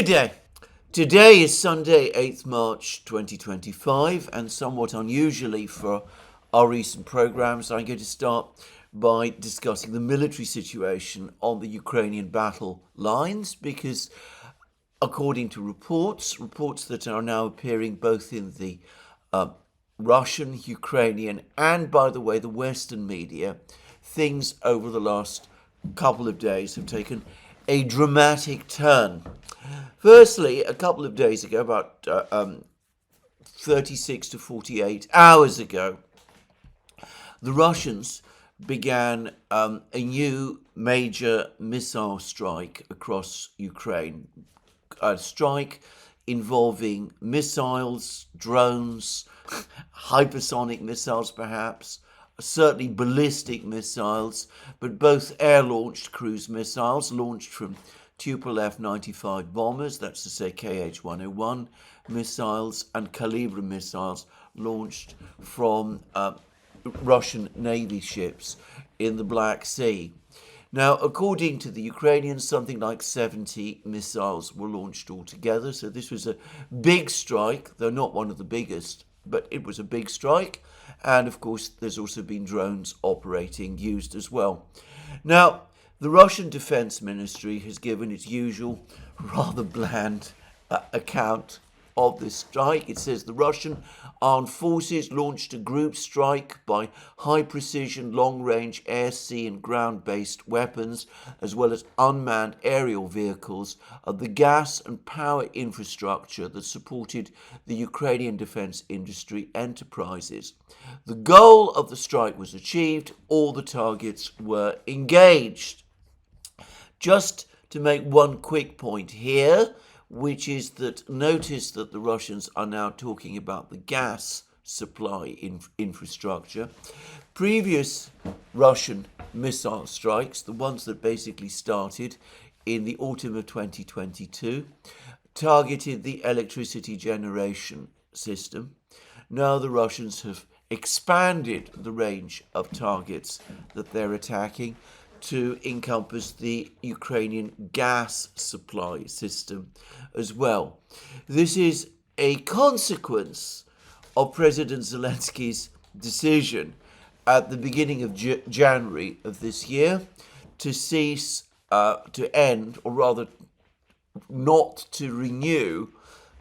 Good day. Today is Sunday, 8th March 2025, and somewhat unusually for our recent programs, I'm going to start by discussing the military situation on the Ukrainian battle lines because according to reports that are now appearing both in the Russian, Ukrainian, and by the way, the Western media, things over the last couple of days have taken a dramatic turn. Firstly, a couple of days ago, about 36 to 48 hours ago, the Russians began a new major missile strike across Ukraine. A strike involving missiles, drones, hypersonic missiles perhaps, certainly ballistic missiles, but both air-launched cruise missiles launched from Tupolev 95 bombers, that's to say KH-101 missiles, and Kalibr missiles launched from Russian Navy ships in the Black Sea. Now, according to the Ukrainians, something like 70 missiles were launched altogether, so this was a big strike, though not one of the biggest, but it was a big strike, and of course there's also been drones used as well. Now, the Russian Defense Ministry has given its usual rather bland account of this strike. It says the Russian armed forces launched a group strike by high-precision, long-range air, sea and ground-based weapons, as well as unmanned aerial vehicles of the gas and power infrastructure that supported the Ukrainian defense industry enterprises. The goal of the strike was achieved. All the targets were engaged. Just to make one quick point here, which is that notice that the Russians are now talking about the gas supply infrastructure. Previous Russian missile strikes, the ones that basically started in the autumn of 2022, targeted the electricity generation system. Now the Russians have expanded the range of targets that they're attacking to encompass the Ukrainian gas supply system as well. This is a consequence of President Zelensky's decision at the beginning of January of this year to end, or rather not to renew,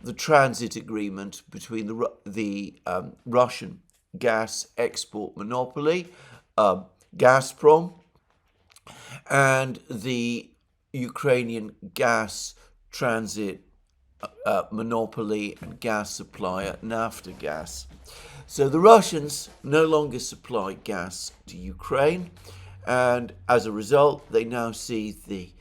the transit agreement between the Russian gas export monopoly, Gazprom, and the Ukrainian gas transit monopoly and gas supplier Naftogaz. So the Russians no longer supply gas to Ukraine, and as a result they now see the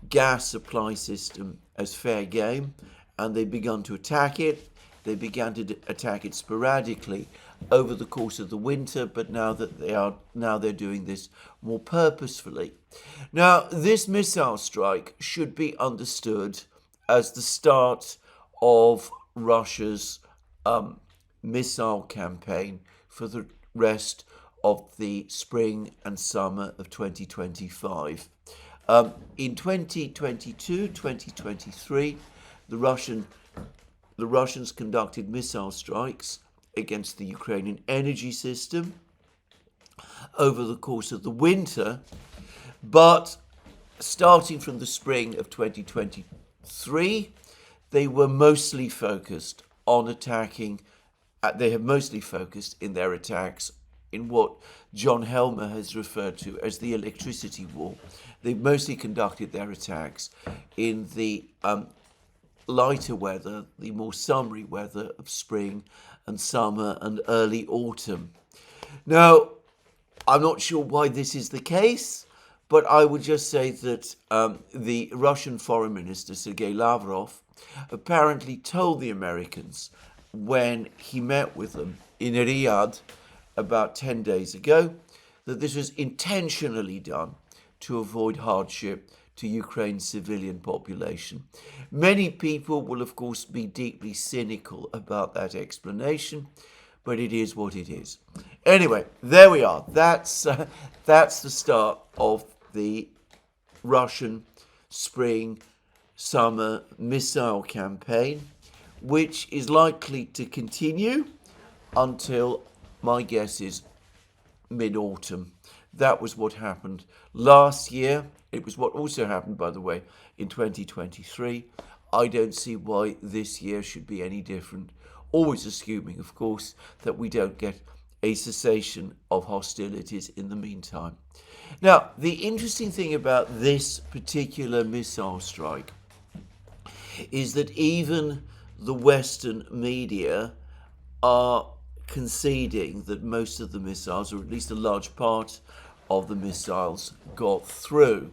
gas supply system as fair game, and they've begun to attack it. They began to attack it sporadically over the course of the winter, but now they're doing this more purposefully. Now, this missile strike should be understood as the start of Russia's missile campaign for the rest of the spring and summer of 2025. In 2022, 2023, the Russians conducted missile strikes against the Ukrainian energy system over the course of the winter, but starting from the spring of 2023, they were mostly focused on attacking. They have mostly focused in their attacks in what John Helmer has referred to as the electricity war. They've mostly conducted their attacks in the lighter weather, the more summery weather of spring and summer and early autumn. Now, I'm not sure why this is the case, but I would just say that the Russian Foreign Minister, Sergei Lavrov, apparently told the Americans when he met with them in Riyadh about 10 days ago that this was intentionally done to avoid hardship to Ukraine's civilian population. Many people will, of course, be deeply cynical about that explanation, but it is what it is. Anyway, there we are. That's the start of the Russian spring summer missile campaign, which is likely to continue until, my guess is, mid-autumn. That was what happened last year. It was what also happened, by the way, in 2023. I don't see why this year should be any different, always assuming, of course, that we don't get a cessation of hostilities in the meantime. Now, the interesting thing about this particular missile strike is that even the Western media are conceding that most of the missiles, or at least a large part of the missiles, got through.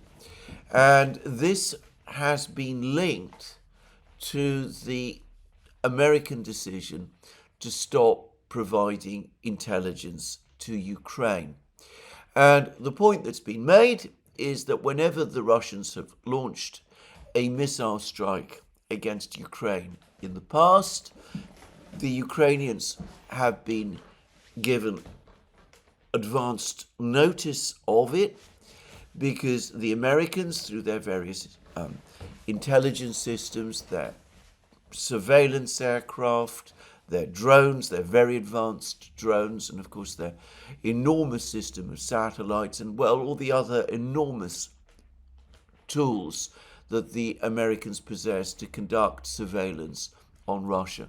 And this has been linked to the American decision to stop providing intelligence to Ukraine. And the point that's been made is that whenever the Russians have launched a missile strike against Ukraine in the past, the Ukrainians have been given advanced notice of it because the Americans, through their various intelligence systems, their surveillance aircraft, their drones, their very advanced drones, and of course their enormous system of satellites, and well, all the other enormous tools that the Americans possess to conduct surveillance on Russia.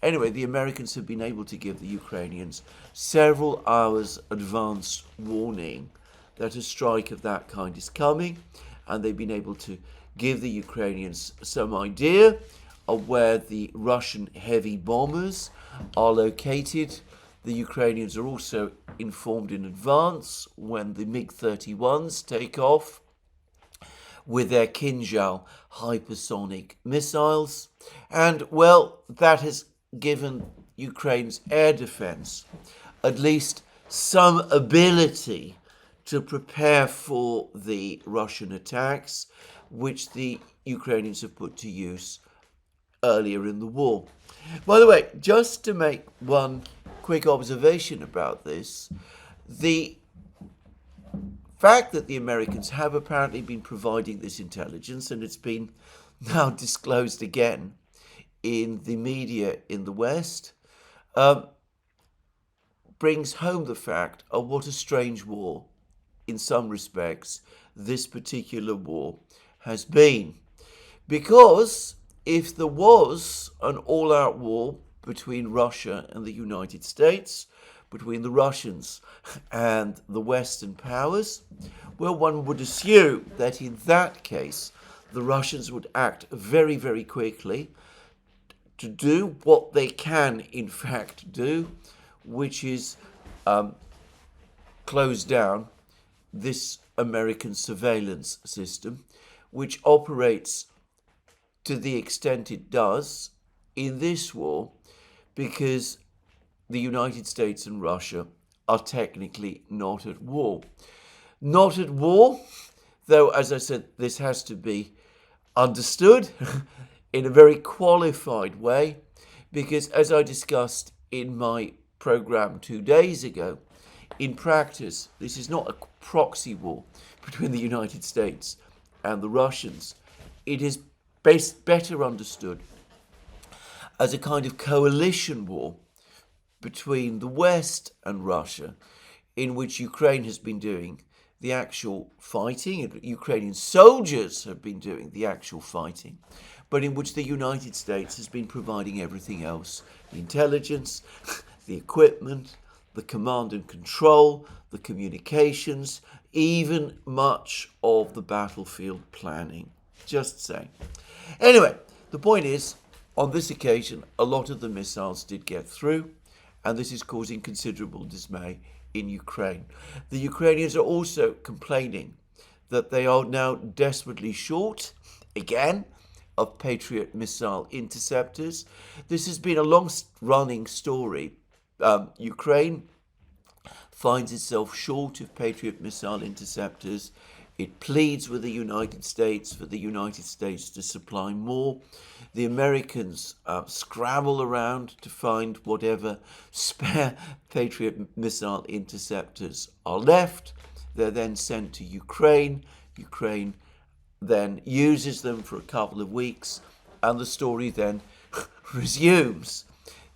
Anyway, the Americans have been able to give the Ukrainians several hours advance warning that a strike of that kind is coming, and they've been able to give the Ukrainians some idea of where the Russian heavy bombers are located. The Ukrainians are also informed in advance when the MiG-31s take off with their Kinjal hypersonic missiles. And, well, that has given Ukraine's air defense at least some ability to prepare for the Russian attacks, which the Ukrainians have put to use earlier in the war. By the way, just to make one quick observation about this, the fact that the Americans have apparently been providing this intelligence, and it's been now disclosed again in the media in the West, brings home the fact of what a strange war, in some respects, this particular war has been. Because if there was an all-out war between Russia and the United States, between the Russians and the Western powers, well, one would assume that in that case, the Russians would act very, very quickly to do what they can, in fact, do, which is close down this American surveillance system, which operates to the extent it does in this war because the United States and Russia are technically not at war. Not at war, though, as I said, this has to be understood in a very qualified way, because as I discussed in my program 2 days ago, in practice, this is not a proxy war between the United States and the Russians. It is better understood as a kind of coalition war between the West and Russia, in which Ukraine has been doing the actual fighting, and Ukrainian soldiers have been doing the actual fighting, but in which the United States has been providing everything else: the intelligence, the equipment, the command and control, the communications, even much of the battlefield planning. Just saying. Anyway, the point is, on this occasion, a lot of the missiles did get through, and this is causing considerable dismay in Ukraine. The Ukrainians are also complaining that they are now desperately short, again, of Patriot missile interceptors. This has been a long-running story. Ukraine finds itself short of Patriot missile interceptors. It pleads with the United States for the United States to supply more. The Americans scramble around to find whatever spare Patriot missile interceptors are left. They're then sent to Ukraine. Ukraine then uses them for a couple of weeks, and the story then resumes.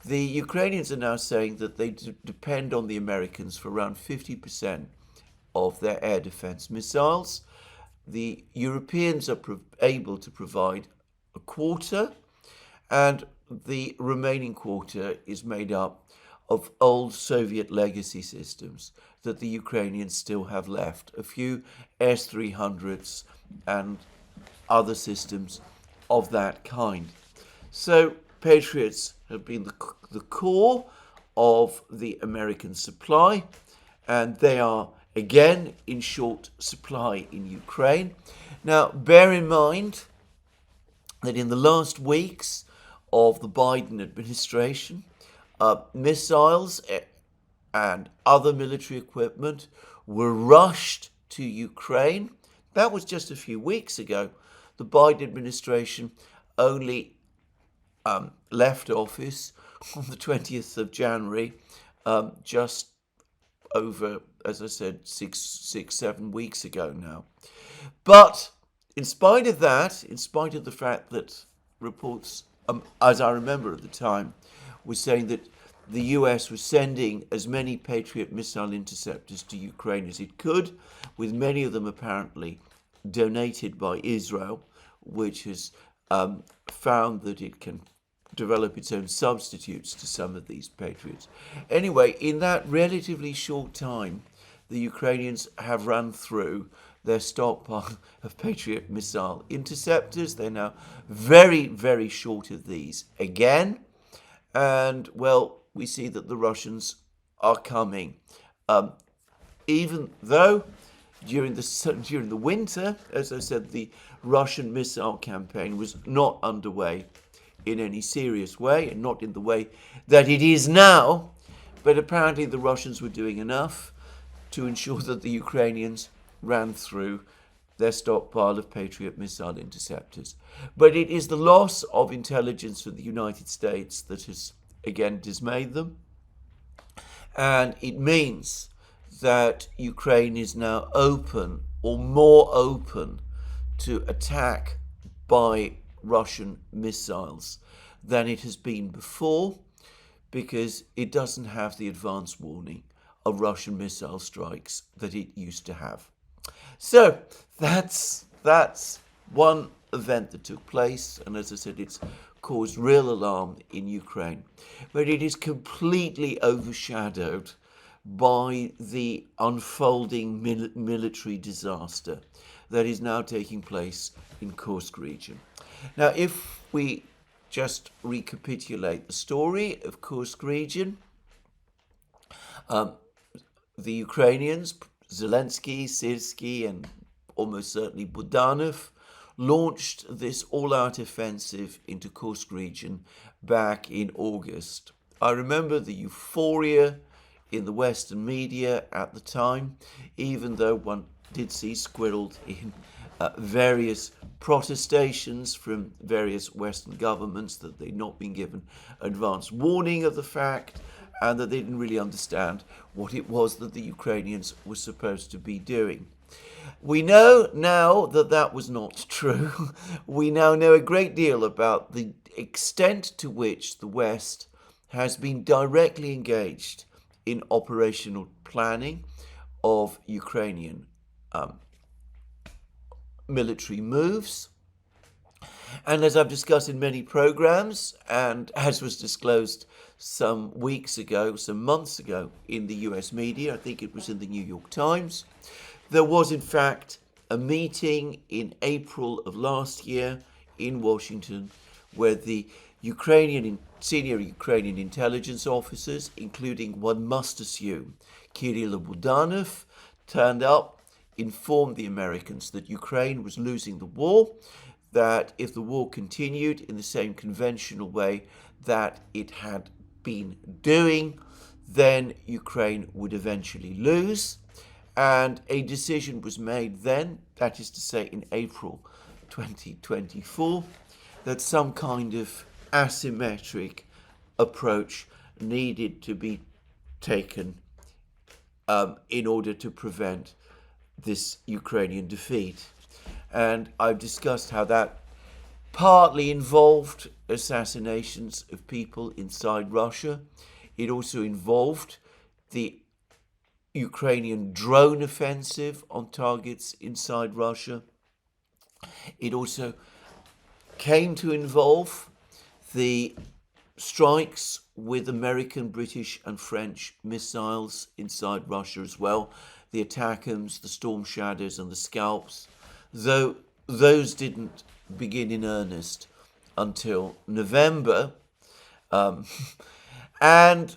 The Ukrainians are now saying that they depend on the Americans for around 50% of their air defense missiles. The Europeans are able to provide a quarter, and the remaining quarter is made up of old Soviet legacy systems that the Ukrainians still have left. A few S-300s and other systems of that kind. So Patriots have been the core of the American supply, and they are again in short supply in Ukraine. Now, bear in mind that in the last weeks of the Biden administration, missiles and other military equipment were rushed to Ukraine. That was just a few weeks ago. The Biden administration only left office on the 20th of January, just over, as I said, six, 7 weeks ago now. But in spite of that, in spite of the fact that reports, as I remember at the time, were saying that the US was sending as many Patriot missile interceptors to Ukraine as it could, with many of them apparently donated by Israel, which has found that it can develop its own substitutes to some of these Patriots. Anyway, in that relatively short time, the Ukrainians have run through their stockpile of Patriot missile interceptors. They're now very, very short of these again. And, well, we see that the Russians are coming. Even though during the winter, as I said, the Russian missile campaign was not underway in any serious way, and not in the way that it is now, but apparently the Russians were doing enough to ensure that the Ukrainians ran through their stockpile of Patriot missile interceptors. But it is the loss of intelligence from the United States that has again dismayed them, and it means that Ukraine is now open, or more open, to attack by Russian missiles than it has been before, because it doesn't have the advance warning of Russian missile strikes that it used to have. So that's one event that took place, and as I said, it's caused real alarm in Ukraine. But it is completely overshadowed by the unfolding military disaster that is now taking place in Kursk region. Now, if we just recapitulate the story of Kursk region, the Ukrainians, Zelensky, Syrsky, and almost certainly Budanov, launched this all-out offensive into Kursk region back in August. I remember the euphoria in the Western media at the time, even though one did see squirreled in various protestations from various Western governments that they'd not been given advance warning of the fact, and that they didn't really understand what it was that the Ukrainians were supposed to be doing. We know now that that was not true. We now know a great deal about the extent to which the West has been directly engaged in operational planning of Ukrainian military moves. And as I've discussed in many programs, and as was disclosed some months ago in the US media, I think it was in the New York Times, there was in fact a meeting in April of last year in Washington where the senior Ukrainian intelligence officers, including one must assume Kirill Budanov, turned up, informed the Americans that Ukraine was losing the war, that if the war continued in the same conventional way that it had been doing, then Ukraine would eventually lose. And a decision was made then, that is to say in April 2024, that some kind of asymmetric approach needed to be taken in order to prevent this Ukrainian defeat. And I've discussed how that partly involved assassinations of people inside Russia. It also involved the Ukrainian drone offensive on targets inside Russia. It also came to involve the strikes with American, British, and French missiles inside Russia as well. The ATACMS, the Storm Shadows, and the Scalps, though those didn't begin in earnest until November. And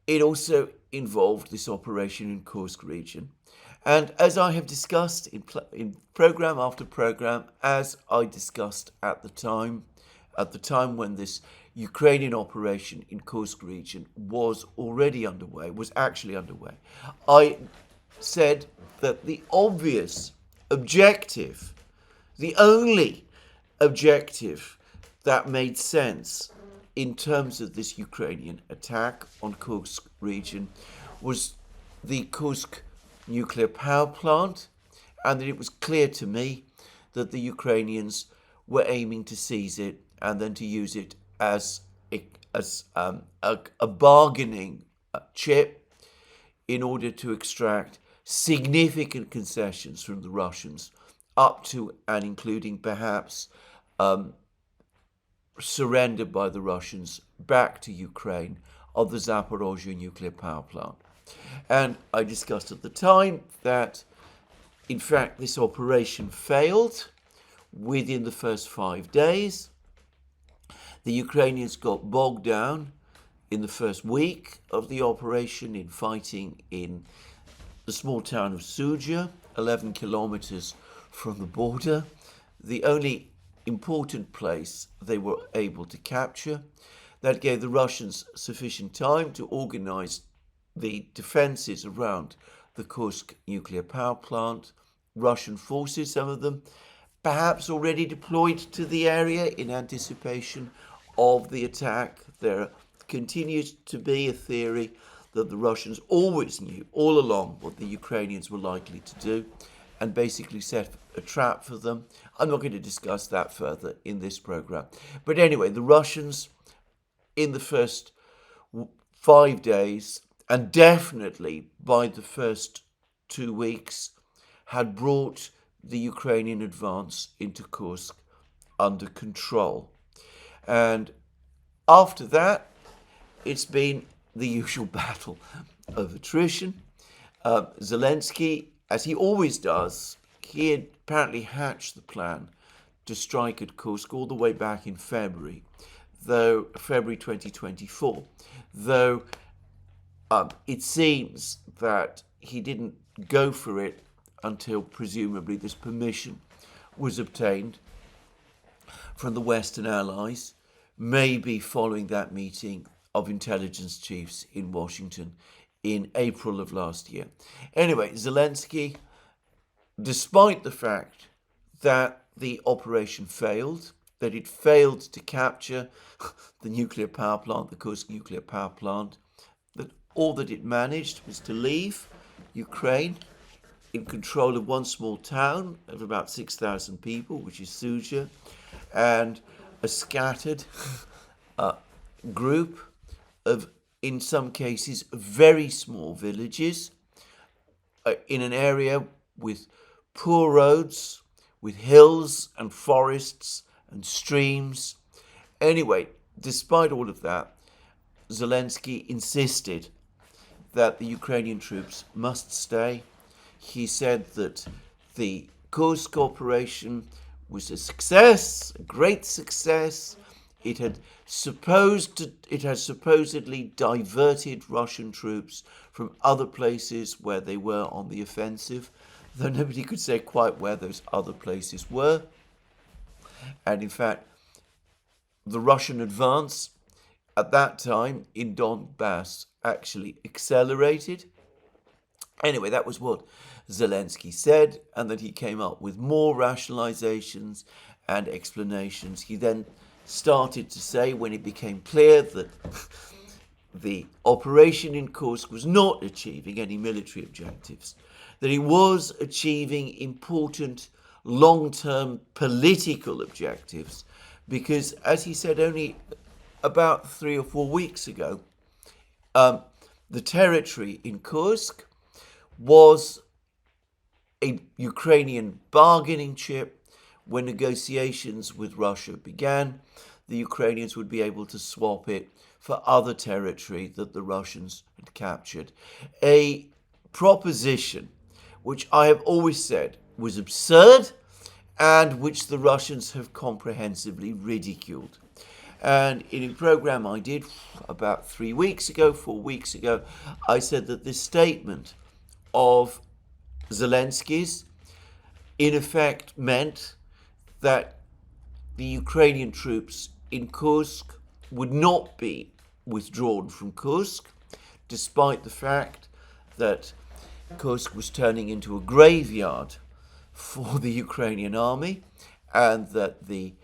it also involved this operation in Kursk region. And as I have discussed in program after program, as I discussed at the time when this Ukrainian operation in Kursk region was actually underway, I said that the obvious objective, the only objective that made sense in terms of this Ukrainian attack on Kursk region was the Kursk nuclear power plant, and that it was clear to me that the Ukrainians were aiming to seize it and then to use it as a bargaining chip in order to extract significant concessions from the Russians, up to and including perhaps surrender by the Russians back to Ukraine of the Zaporozhye nuclear power plant. And I discussed at the time that, in fact, this operation failed within the first 5 days. The Ukrainians got bogged down in the first week of the operation in fighting in the small town of Sudzha, 11 kilometers from the border, the only important place they were able to capture. That gave the Russians sufficient time to organize the defenses around the Kursk nuclear power plant. Russian forces, some of them, perhaps already deployed to the area in anticipation of the attack. There continues to be a theory that the Russians always knew all along what the Ukrainians were likely to do and basically set a trap for them. I'm not going to discuss that further in this program. But anyway, the Russians in the first 5 days, and definitely by the first 2 weeks, had brought the Ukrainian advance into Kursk under control. And after that, it's been the usual battle of attrition. Zelensky, as he always does, he had apparently hatched the plan to strike at Kursk all the way back in February 2024, though it seems that he didn't go for it until presumably this permission was obtained from the Western Allies, maybe following that meeting of intelligence chiefs in Washington in April of last year. Anyway, Zelensky, despite the fact that the operation failed, that it failed to capture the nuclear power plant, the Kursk nuclear power plant, that all that it managed was to leave Ukraine in control of one small town of about 6,000 people, which is Sudzha, and a scattered group of, in some cases, very small villages in an area with poor roads, with hills and forests and streams. Anyway, despite all of that, Zelensky insisted that the Ukrainian troops must stay. He said that the Kursk operation was a success, a great success. It had supposedly diverted Russian troops from other places where they were on the offensive, though nobody could say quite where those other places were. And in fact, the Russian advance at that time in Donbass actually accelerated. Anyway, that was what Zelensky said, and that he came up with more rationalizations and explanations. He then started to say, when it became clear that the operation in Kursk was not achieving any military objectives, that it was achieving important long-term political objectives, because, as he said only about 3 or 4 weeks ago, the territory in Kursk was a Ukrainian bargaining chip. When negotiations with Russia began, the Ukrainians would be able to swap it for other territory that the Russians had captured. A proposition which I have always said was absurd and which the Russians have comprehensively ridiculed. And in a program I did about 4 weeks ago, I said that this statement of Zelensky's in effect meant that the Ukrainian troops in Kursk would not be withdrawn from Kursk, despite the fact that Kursk was turning into a graveyard for the Ukrainian army, and that the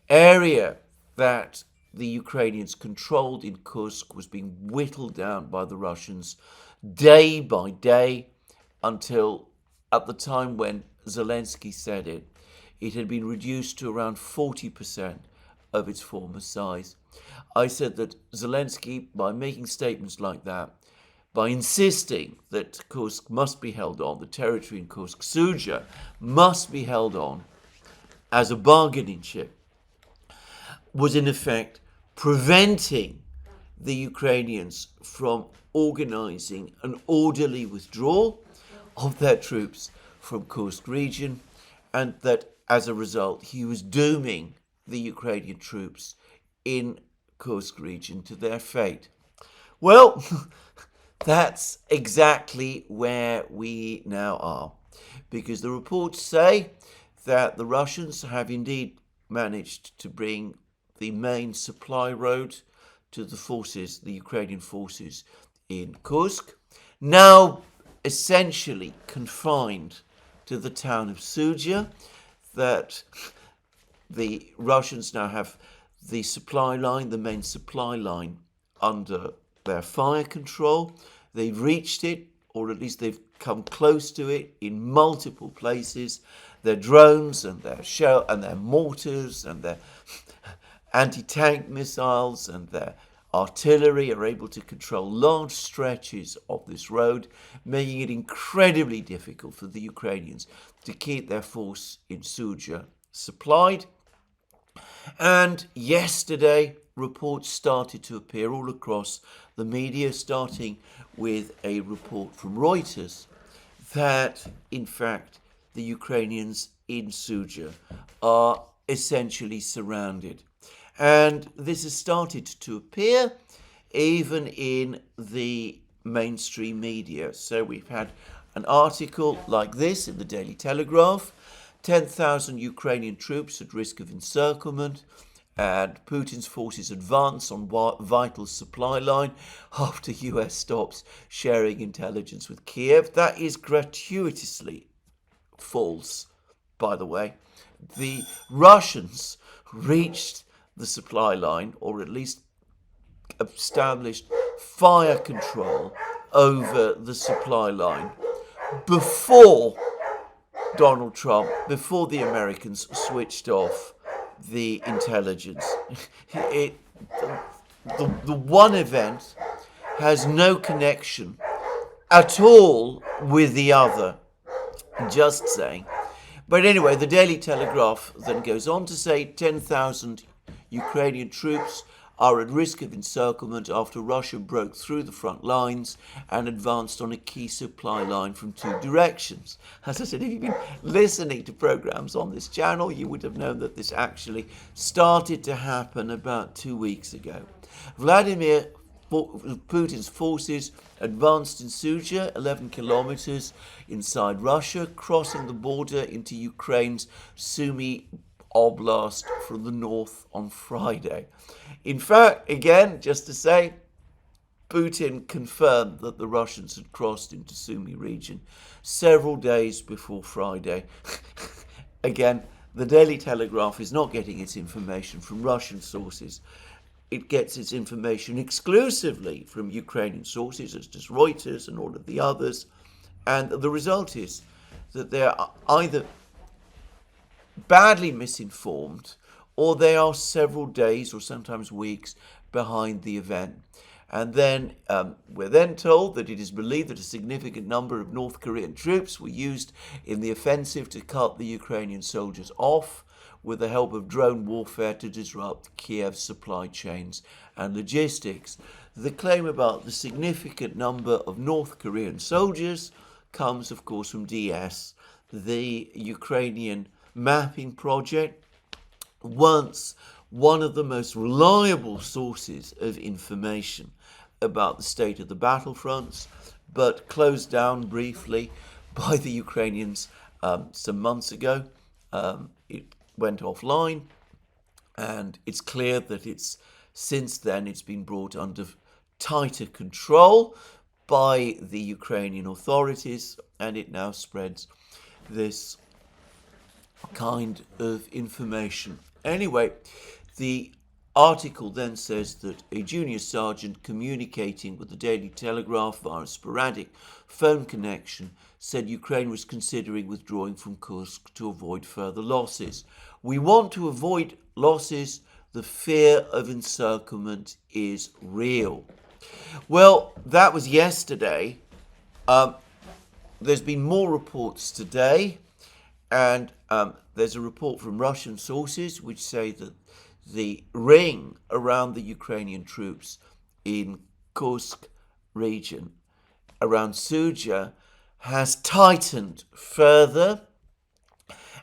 area that the Ukrainians controlled in Kursk was being whittled down by the Russians day by day until, at the time when Zelensky said it, it had been reduced to around 40% of its former size. I said that Zelensky, by making statements like that, by insisting that Kursk must be held on, the territory in Kursk, Sudzha, must be held on as a bargaining chip, was in effect preventing the Ukrainians from organizing an orderly withdrawal of their troops from Kursk region, and that as a result he was dooming the Ukrainian troops in Kursk region to their fate. Well, that's exactly where we now are, because the reports say that the Russians have indeed managed to bring the main supply road to the Ukrainian forces in Kursk, now essentially confined to the town of Sudzha, that the Russians now have the main supply line under their fire control. They've reached it, or at least they've come close to it in multiple places. Their drones and their shell and their mortars and their anti-tank missiles and their artillery are able to control large stretches of this road, making it incredibly difficult for the Ukrainians to keep their force in Sudzha supplied. And yesterday, reports started to appear all across the media, starting with a report from Reuters, that in fact the Ukrainians in Sudzha are essentially surrounded. And this has started to appear even in the mainstream media. So we've had an article like this in the Daily Telegraph: 10,000 Ukrainian troops at risk of encirclement, and Putin's forces advance on vital supply line after US stops sharing intelligence with Kiev. That is gratuitously false, by the way. The Russians reached the supply line, or at least established fire control over the supply line, before Donald Trump, before the Americans switched off the intelligence. The one event has no connection at all with the other. Just saying. But anyway, the Daily Telegraph then goes on to say 10,000 Ukrainian troops are at risk of encirclement after Russia broke through the front lines and advanced on a key supply line from 2 directions. As I said, if you've been listening to programs on this channel, you would have known that this actually started to happen about 2 weeks ago. Vladimir Putin's forces advanced in Sudzha, 11 kilometers inside Russia, crossing the border into Ukraine's Sumy Oblast from the north on Friday. In fact, again, just to say, Putin confirmed that the Russians had crossed into Sumy region several days before Friday. Again, the Daily Telegraph is not getting its information from Russian sources. It gets its information exclusively from Ukrainian sources, as does Reuters and all of the others. And the result is that they are either badly misinformed, or they are several days or sometimes weeks behind the event. And then we're then told that it is believed that a significant number of North Korean troops were used in the offensive to cut the Ukrainian soldiers off with the help of drone warfare to disrupt Kiev's supply chains and logistics. The claim about the significant number of North Korean soldiers comes, of course, from DS, the Ukrainian mapping project, once one of the most reliable sources of information about the state of the battlefronts, but closed down briefly by the Ukrainians some months ago. It went offline, and it's clear that since then it's been brought under tighter control by the Ukrainian authorities, and it now spreads this kind of information. Anyway, the article then says that a junior sergeant communicating with the Daily Telegraph via a sporadic phone connection said Ukraine was considering withdrawing from Kursk to avoid further losses. We want to avoid losses. The fear of encirclement is real. Well, that was yesterday. There's been more reports today, and there's a report from Russian sources which say that the ring around the Ukrainian troops in Kursk region, around Suja, has tightened further.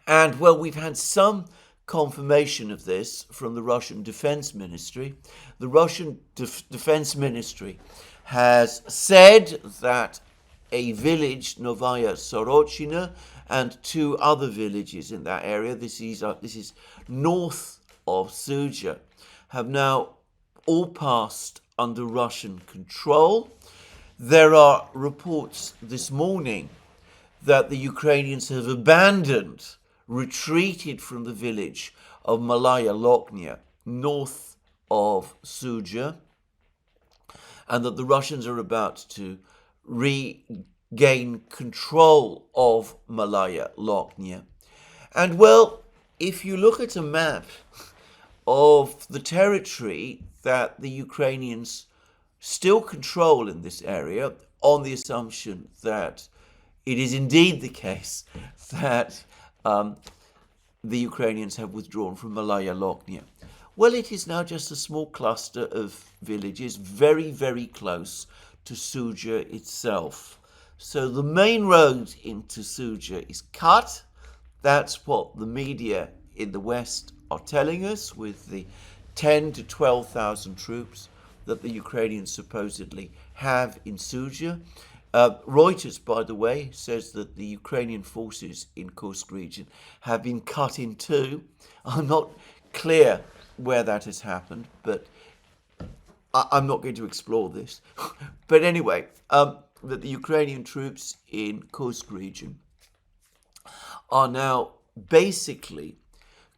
And, well, we've had some confirmation of this from the Russian Defense Ministry. The Russian Defense Ministry has said that a village, Novaya Sorochina, and two other villages in that area, this is north of Suja, have now all passed under Russian control. There are reports this morning that the Ukrainians have retreated from the village of Malaya Loknia, north of Suja, and that the Russians are about to regain control of Malaya Loknia. And, well, if you look at a map of the territory that the Ukrainians still control in this area, on the assumption that it is indeed the case that the Ukrainians have withdrawn from Malaya Loknia, well, it is now just a small cluster of villages very, very close to Suja itself. So the main road into Suja is cut. That's what the media in the West are telling us, with the 10 to 12,000 troops that the Ukrainians supposedly have in Suja. Reuters, by the way, says that the Ukrainian forces in Kursk region have been cut in two. I'm not clear where that has happened, but I'm not going to explore this. But anyway, that the Ukrainian troops in Kursk region are now basically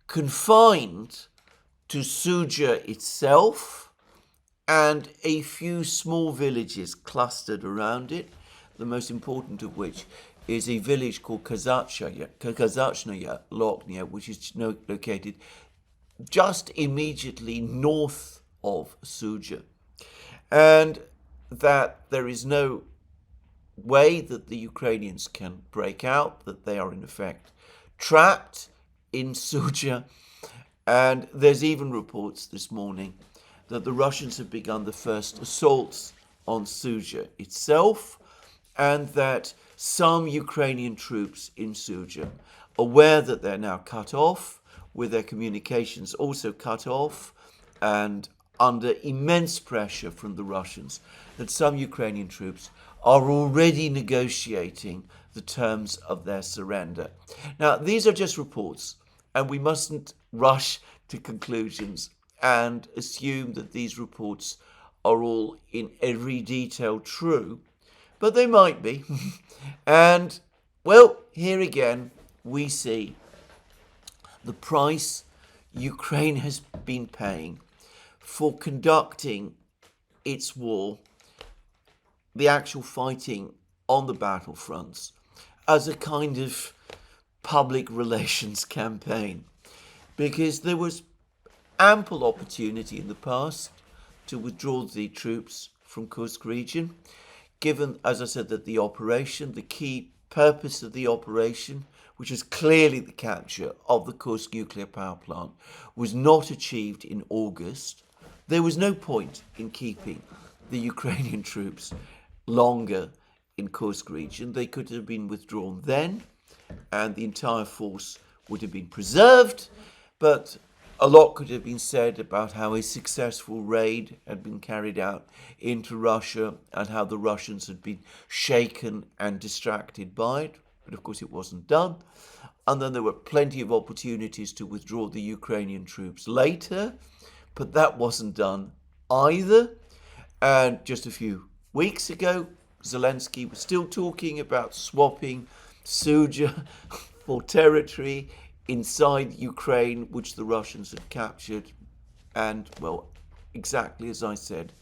confined to Suja itself and a few small villages clustered around it, the most important of which is a village called Kazachnaya Loknia, which is located just immediately north of Suja. And that there is no way that the Ukrainians can break out, that they are in effect trapped in Suja. And there's even reports this morning that the Russians have begun the first assaults on Suja itself, and that some Ukrainian troops in Suja, aware that they're now cut off, with their communications also cut off, and under immense pressure from the Russians, that some Ukrainian troops are already negotiating the terms of their surrender. Now, these are just reports, and we mustn't rush to conclusions and assume that these reports are all in every detail true, but they might be. And, well, here again we see the price Ukraine has been paying for conducting its war, the actual fighting on the battlefronts, as a kind of public relations campaign, because there was ample opportunity in the past to withdraw the troops from Kursk region, given, as I said, that the key purpose of the operation, which is clearly the capture of the Kursk nuclear power plant, was not achieved in August. There was no point in keeping the Ukrainian troops longer in Kursk region. They could have been withdrawn then, and the entire force would have been preserved, but a lot could have been said about how a successful raid had been carried out into Russia and how the Russians had been shaken and distracted by it. But of course it wasn't done. And then there were plenty of opportunities to withdraw the Ukrainian troops later, but that wasn't done either. And just a few weeks ago, Zelensky was still talking about swapping Suja for territory inside Ukraine, which the Russians had captured. And, well, exactly as I said,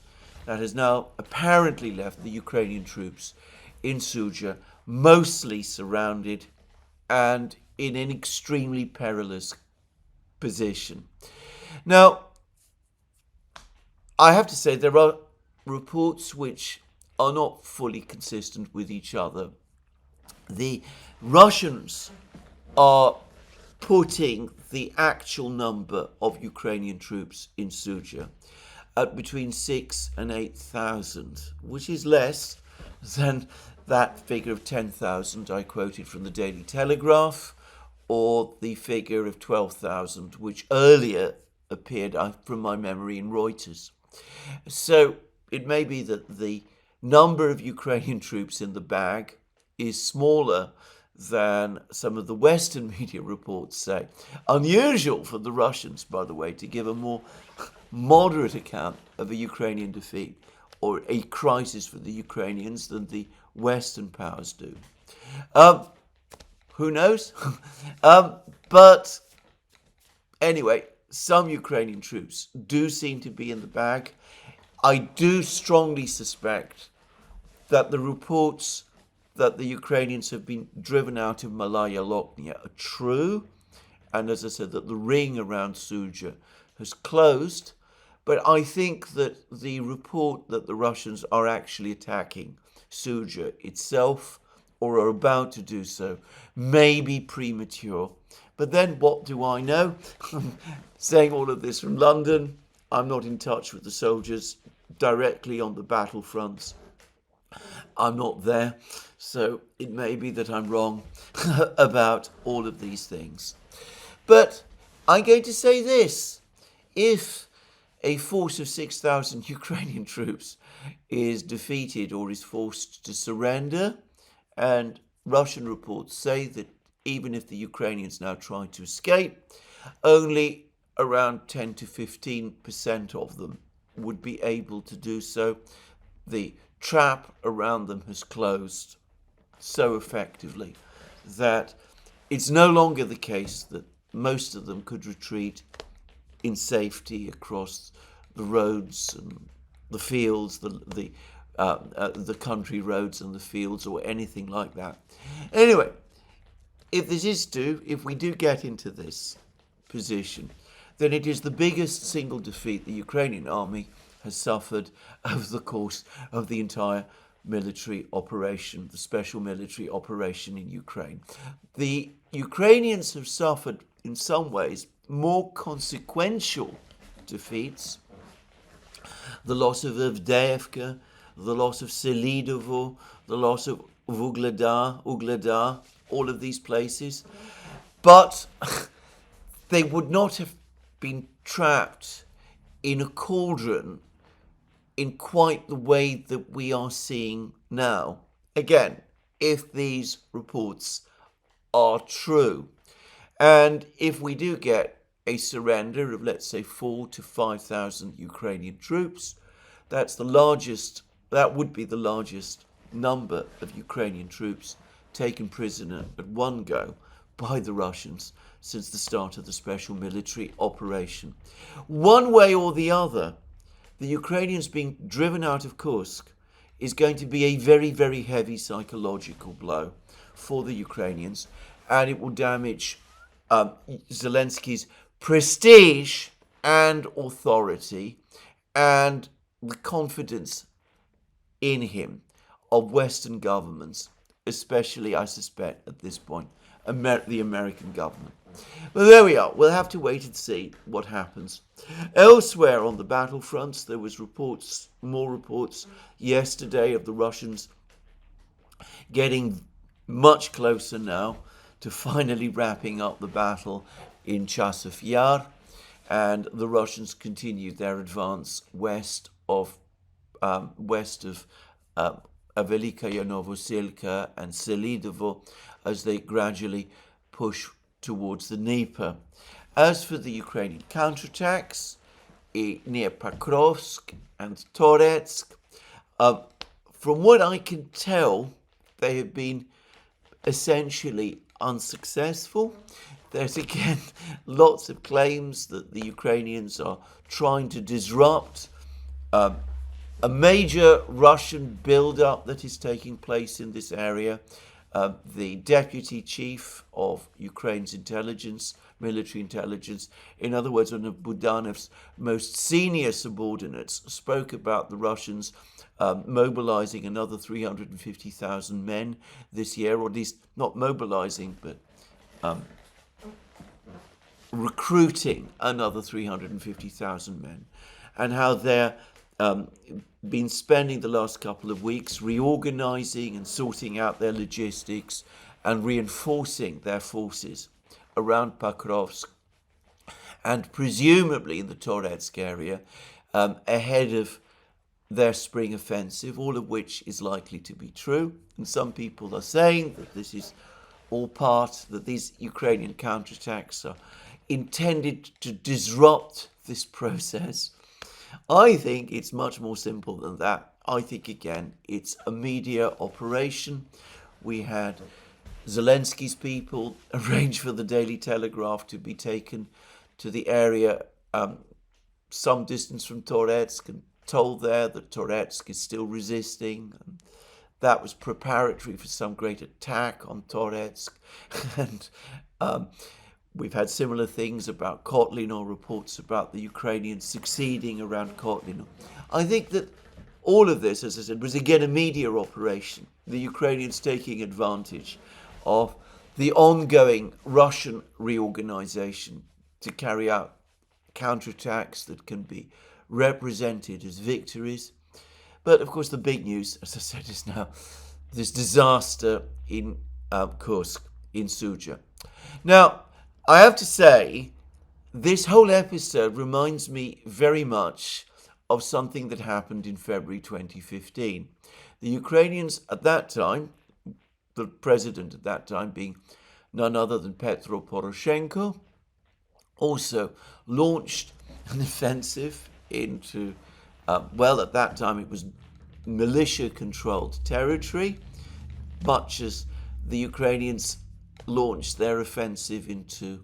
that has now apparently left the Ukrainian troops in Suja mostly surrounded and in an extremely perilous position. Now, I have to say there are reports which are not fully consistent with each other. The Russians are putting the actual number of Ukrainian troops in Suja at between 6,000 and 8,000, which is less than that figure of 10,000 I quoted from the Daily Telegraph, or the figure of 12,000, which earlier appeared, from my memory, in Reuters. So it may be that the number of Ukrainian troops in the bag is smaller than some of the Western media reports say. Unusual for the Russians, by the way, to give a more moderate account of a Ukrainian defeat or a crisis for the Ukrainians than the Western powers do. Who knows? But anyway, some Ukrainian troops do seem to be in the bag. I do strongly suspect that the reports that the Ukrainians have been driven out of Malaya Loknia are true. And as I said, that the ring around Suja has closed. But I think that the report that the Russians are actually attacking Suja itself, or are about to do so, may be premature. But then what do I know? I'm saying all of this from London. I'm not in touch with the soldiers directly on the battlefronts. I'm not there. So it may be that I'm wrong about all of these things. But I'm going to say this. If a force of 6,000 Ukrainian troops is defeated or is forced to surrender, and Russian reports say that even if the Ukrainians now try to escape, only around 10 to 15% of them would be able to do so. The trap around them has closed so effectively that it's no longer the case that most of them could retreat in safety across the roads and the fields, the country roads and the fields, or anything like that. Anyway, if we do get into this position, then it is the biggest single defeat the Ukrainian army has suffered over the course of the entire military operation, the special military operation in Ukraine. The Ukrainians have suffered, in some ways, more consequential defeats. The loss of Avdiivka, the loss of Selidovo, the loss of Ugledar, all of these places. But they would not have been trapped in a cauldron in quite the way that we are seeing now. Again, if these reports are true. And if we do get a surrender of, let's say, 4,000 to 5,000 Ukrainian troops, that would be the largest number of Ukrainian troops taken prisoner at one go by the Russians since the start of the special military operation. One way or the other, the Ukrainians being driven out of Kursk is going to be a very, very heavy psychological blow for the Ukrainians. and it will damage Zelensky's prestige and authority and the confidence in him of Western governments, especially, I suspect, at this point, the American government. But there we are. We'll have to wait and see what happens. Elsewhere on the battlefronts, there was more reports yesterday of the Russians getting much closer now to finally wrapping up the battle in Chasiv Yar, and the Russians continued their advance west of Velikaya Novoselka and Selidovo as they gradually push towards the Dnieper. As for the Ukrainian counterattacks near Pakrovsk and Toretsk, from what I can tell, they have been essentially unsuccessful. There's again lots of claims that the Ukrainians are trying to disrupt a major Russian build-up that is taking place in this area. The deputy chief of Ukraine's military intelligence, in other words, one of Budanov's most senior subordinates, spoke about the Russians mobilizing another 350,000 men this year, or at least not mobilizing, but recruiting another 350,000 men, and how they're been spending the last couple of weeks reorganizing and sorting out their logistics and reinforcing their forces around Pakrovsk and presumably in the Toretsk area ahead of their spring offensive, all of which is likely to be true. And some people are saying that this is all that these Ukrainian counterattacks are intended to disrupt this process. I think it's much more simple than that. I think, again, it's a media operation. We had Zelensky's people arrange for the Daily Telegraph to be taken to the area some distance from Toretsk and told there that Toretsk is still resisting. And that was preparatory for some great attack on Toretsk. And we've had similar things about Kotlino, reports about the Ukrainians succeeding around Kotlino. I think that all of this, as I said, was again a media operation. The Ukrainians taking advantage of the ongoing Russian reorganization to carry out counterattacks that can be represented as victories. But of course the big news, as I said, is now this disaster in Kursk, in Suja. Now, I have to say, this whole episode reminds me very much of something that happened in February 2015. The Ukrainians at that time, the president at that time being none other than Petro Poroshenko, also launched an offensive into, at that time it was militia-controlled territory, much as the Ukrainians launched their offensive into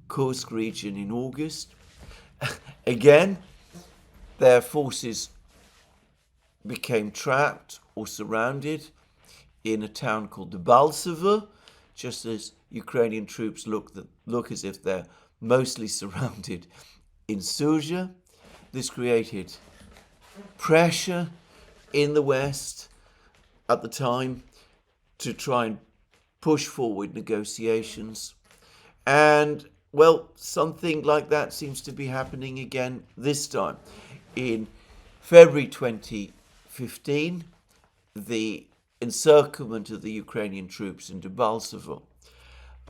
Kursk region in August. Again, their forces became trapped or surrounded in a town called Debaltseve, just as Ukrainian troops look as if they're mostly surrounded in Suja. This created pressure in the West at the time to try and push forward negotiations. And, something like that seems to be happening again this time. In February 2015, the encirclement of the Ukrainian troops in Debaltseve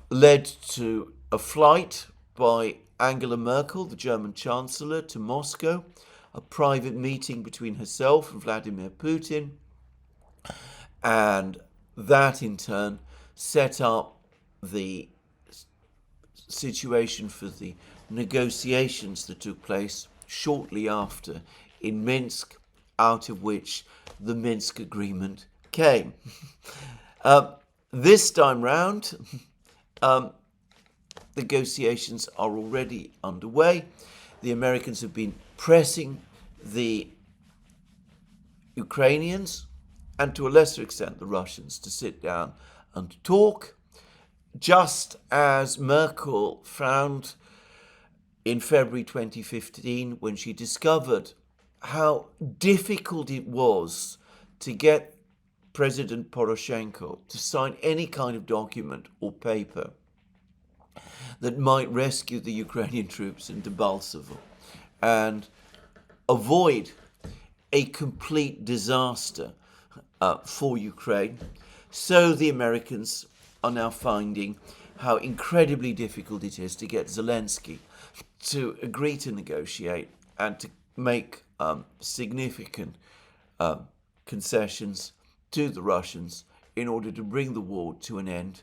led to a flight by Angela Merkel, the German Chancellor, to Moscow, a private meeting between herself and Vladimir Putin, and that in turn set up the situation for the negotiations that took place shortly after in Minsk, out of which the Minsk agreement came. This time round, negotiations are already underway. The Americans have been pressing the Ukrainians, and to a lesser extent the Russians, to sit down and talk. just as Merkel found in February 2015 when she discovered how difficult it was to get President Poroshenko to sign any kind of document or paper that might rescue the Ukrainian troops in Debaltsevo and avoid a complete disaster for Ukraine. So the Americans are now finding how incredibly difficult it is to get Zelensky to agree to negotiate and to make significant concessions to the Russians in order to bring the war to an end.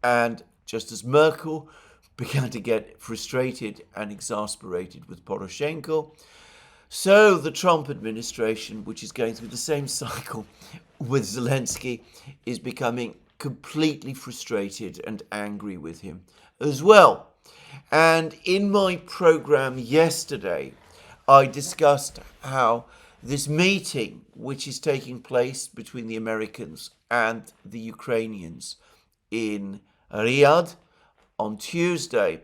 And just as Merkel began to get frustrated and exasperated with Poroshenko, so the Trump administration, which is going through the same cycle with Zelensky, is becoming completely frustrated and angry with him as well. And in my program yesterday, I discussed how this meeting, which is taking place between the Americans and the Ukrainians in Riyadh on Tuesday,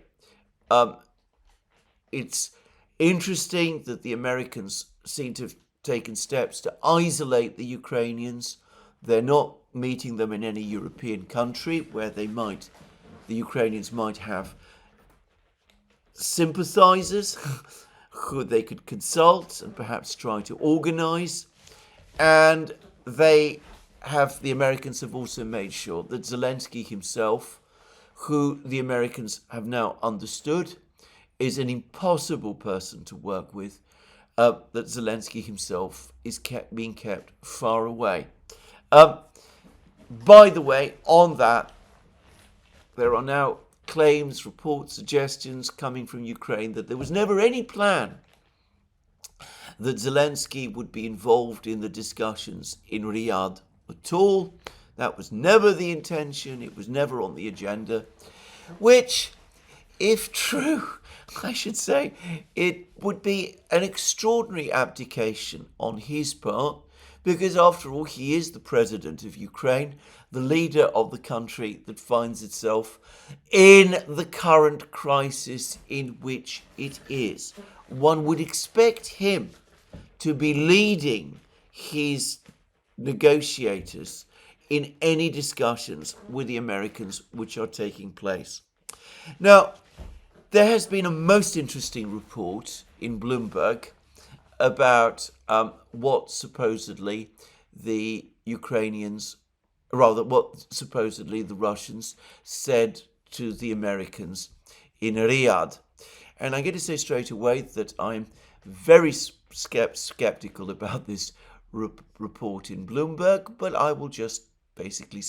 it's interesting that the Americans seem to have taken steps to isolate the Ukrainians. They're not meeting them in any European country where the Ukrainians might have sympathizers who they could consult and perhaps try to organize. And the Americans have also made sure that Zelensky himself, who the Americans have now understood is an impossible person to work with, that Zelensky himself is being kept far away. By the way, on that, there are now claims, reports, suggestions coming from Ukraine that there was never any plan that Zelensky would be involved in the discussions in Riyadh at all. That was never the intention. It was never on the agenda, which, if true, I should say, it would be an extraordinary abdication on his part, because after all, he is the president of Ukraine, the leader of the country that finds itself in the current crisis in which it is. One would expect him to be leading his negotiators in any discussions with the Americans which are taking place. Now, there has been a most interesting report in Bloomberg about what supposedly the Russians said to the Americans in Riyadh. And I'm going to say straight away that I'm very skeptical about this report in Bloomberg, but I will just basically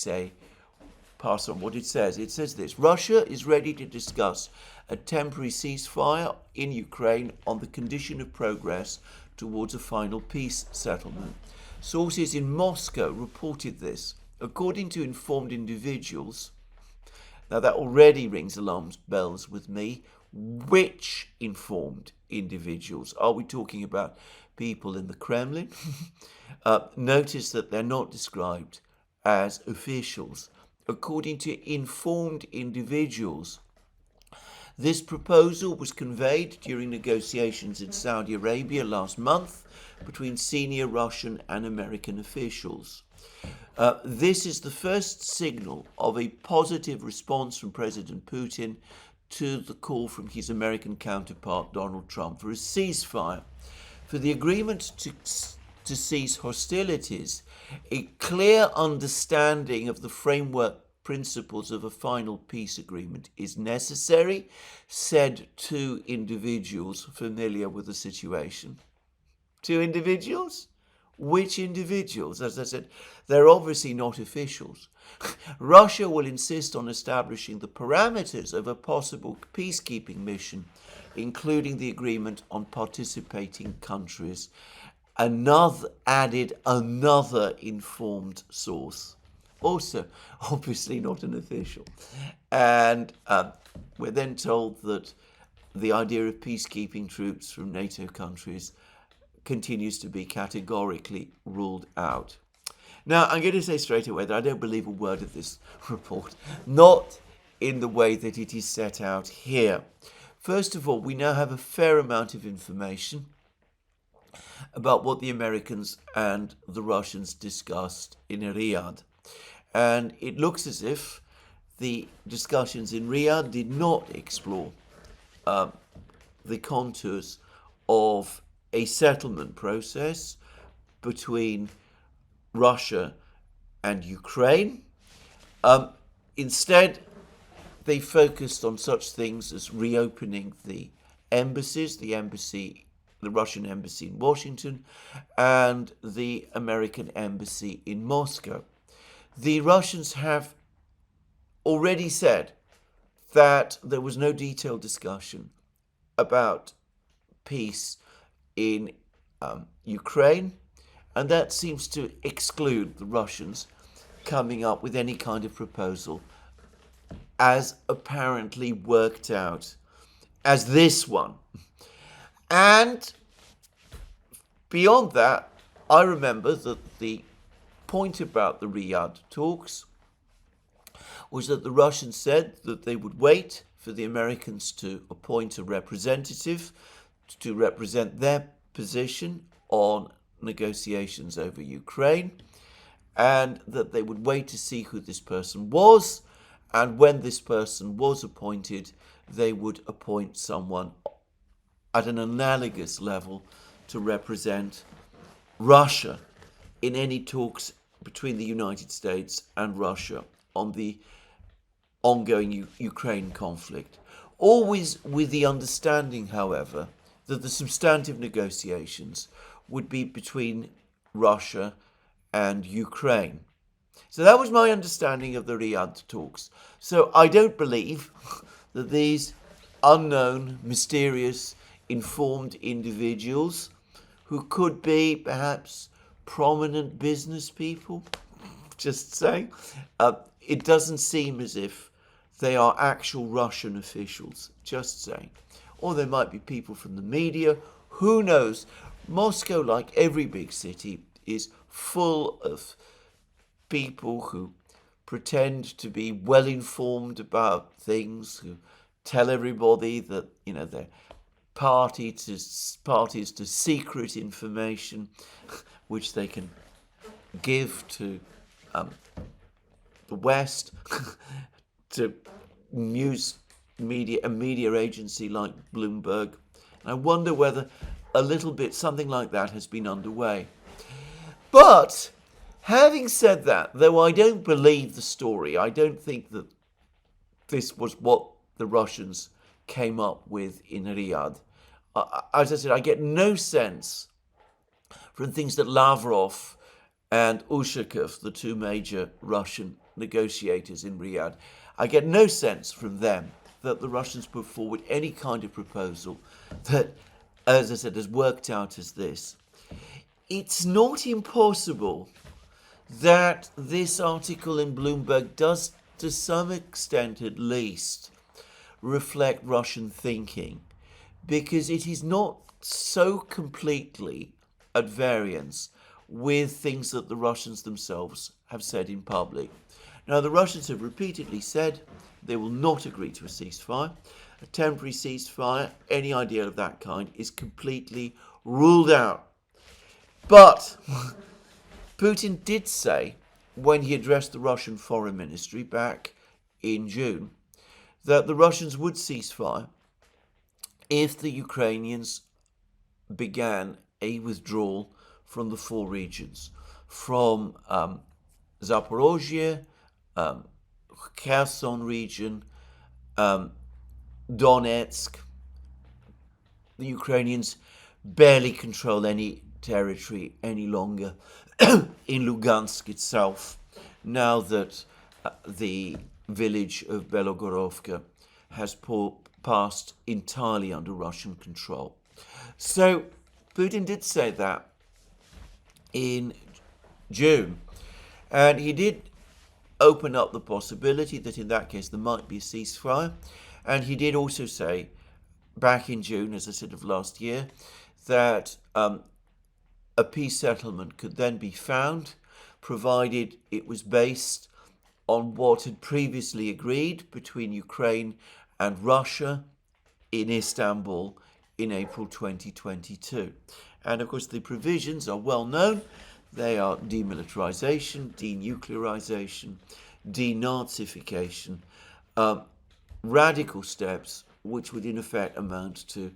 pass on what it says. It says this: Russia is ready to discuss a temporary ceasefire in Ukraine on the condition of progress towards a final peace settlement. Sources in Moscow reported this. According to informed individuals, now that already rings alarm bells with me. Which informed individuals? Are we talking about people in the Kremlin? Notice that they're not described as officials. According to informed individuals, this proposal was conveyed during negotiations in Saudi Arabia last month between senior Russian and American officials. This is the first signal of a positive response from President Putin to the call from his American counterpart Donald Trump for a ceasefire. For the agreement to cease hostilities, a clear understanding of the framework principles of a final peace agreement is necessary, said two individuals familiar with the situation. Two individuals? Which individuals? As I said, they're obviously not officials. Russia will insist on establishing the parameters of a possible peacekeeping mission, including the agreement on participating countries. Another informed source. Also, obviously not an official. And we're then told that the idea of peacekeeping troops from NATO countries continues to be categorically ruled out. Now, I'm going to say straight away that I don't believe a word of this report, not in the way that it is set out here. First of all, we now have a fair amount of information about what the Americans and the Russians discussed in Riyadh. And it looks as if the discussions in Riyadh did not explore the contours of a settlement process between Russia and Ukraine. Instead, they focused on such things as reopening the embassies, the Russian embassy in Washington, and the American embassy in Moscow. The Russians have already said that there was no detailed discussion about peace in Ukraine, and that seems to exclude the Russians coming up with any kind of proposal as apparently worked out as this one. And beyond that, I remember that the point about the Riyadh talks was that the Russians said that they would wait for the Americans to appoint a representative to represent their position on negotiations over Ukraine, and that they would wait to see who this person was, and when this person was appointed, they would appoint someone at an analogous level to represent Russia in any talks between the United States and Russia on the ongoing Ukraine conflict. Always with the understanding, however, that the substantive negotiations would be between Russia and Ukraine. So that was my understanding of the Riyadh talks. So I don't believe that these unknown, mysterious, informed individuals who could be perhaps prominent business people, just saying, it doesn't seem as if they are actual Russian officials, just saying. Or they might be people from the media, who knows. Moscow, like every big city, is full of people who pretend to be well informed about things, who tell everybody that, they're parties to secret information which they can give to the West, to news media, a media agency like Bloomberg. And I wonder whether a little bit something like that has been underway. But having said that, though I don't believe the story, I don't think that this was what the Russians came up with in Riyadh. As I said, I get no sense from things that Lavrov and Ushakov, the two major Russian negotiators in Riyadh, I get no sense from them that the Russians put forward any kind of proposal that, as I said, has worked out as this. It's not impossible that this article in Bloomberg does, to some extent at least, reflect Russian thinking, because it is not so completely at variance with things that the Russians themselves have said in public. Now, the Russians have repeatedly said they will not agree to a ceasefire. A temporary ceasefire, any idea of that kind, is completely ruled out. But Putin did say, when he addressed the Russian Foreign Ministry back in June, that the Russians would cease fire if the Ukrainians began a withdrawal from the four regions, from Zaporozhye, Kherson region, Donetsk. The Ukrainians barely control any territory any longer in Lugansk itself, now that the village of Belogorovka has passed entirely under Russian control. So Putin did say that in June, and he did open up the possibility that in that case there might be a ceasefire, and he did also say back in June, as I said, of last year, that a peace settlement could then be found provided it was based on what had previously agreed between Ukraine and Russia in Istanbul in April 2022. And of course, the provisions are well known. They are demilitarization, denuclearization, denazification, radical steps which would in effect amount to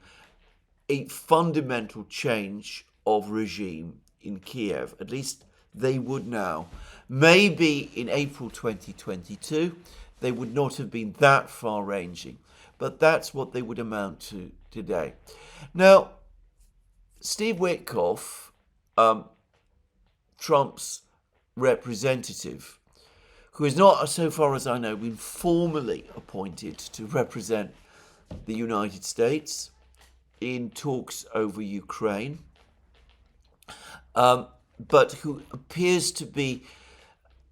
a fundamental change of regime in Kiev. At least they would now. Maybe in April 2022, they would not have been that far-ranging, but that's what they would amount to today. Now, Steve Witkoff, Trump's representative, who is not, so far as I know, been formally appointed to represent the United States in talks over Ukraine, but who appears to be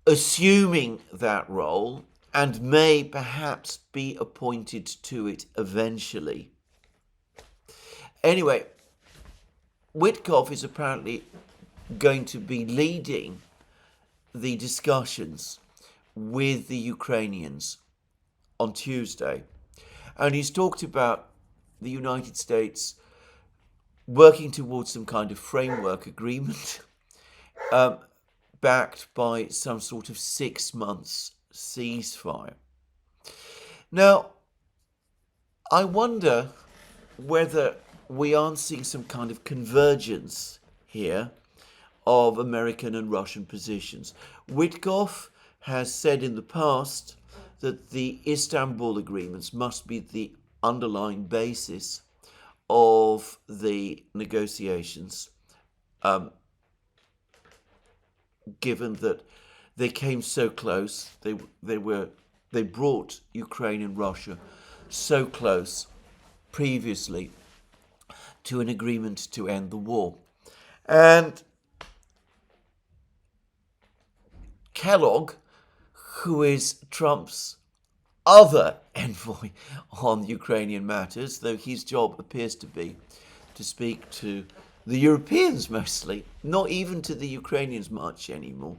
assuming that role and may perhaps be appointed to it eventually. Anyway, Witkoff is apparently going to be leading the discussions with the Ukrainians on Tuesday. And he's talked about the United States working towards some kind of framework agreement backed by some sort of 6 months ceasefire. Now, I wonder whether we aren't seeing some kind of convergence here of American and Russian positions. Witkoff has said in the past that the Istanbul agreements must be the underlying basis of the negotiations, given that they came so close, they brought Ukraine and Russia so close previously to an agreement to end the war. And Kellogg, who is Trump's other envoy on Ukrainian matters, though his job appears to be to speak to the Europeans mostly, not even to the Ukrainians much anymore.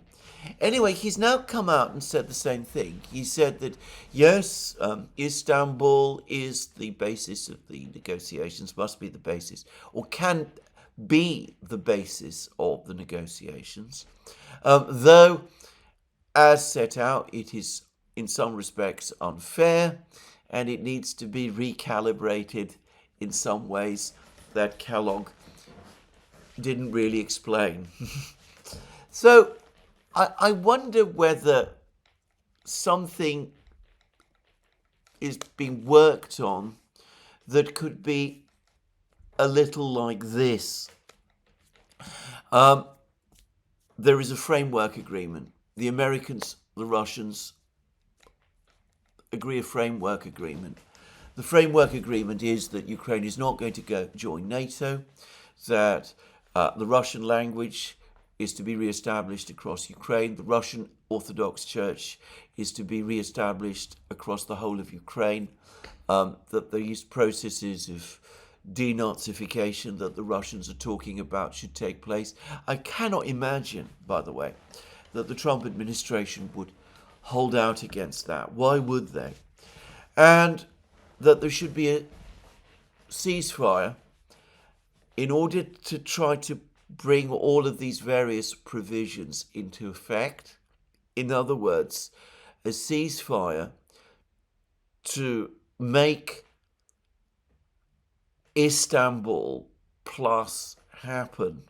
Anyway, he's now come out and said the same thing. He said that, yes, Istanbul is the basis of the negotiations, must be the basis, or can be the basis of the negotiations, though, as set out, it is in some respects unfair, and it needs to be recalibrated in some ways that Kellogg didn't really explain. So I wonder whether something is being worked on that could be a little like this. There is a framework agreement. The Americans, the Russians agree a framework agreement. The framework agreement is that Ukraine is not going to join NATO, that the Russian language is to be re-established across Ukraine, the Russian Orthodox Church is to be re-established across the whole of Ukraine, that these processes of denazification that the Russians are talking about should take place. I cannot imagine, by the way, that the Trump administration would hold out against that. Why would they? And that there should be a ceasefire in order to try to bring all of these various provisions into effect. In other words, a ceasefire to make Istanbul plus happen.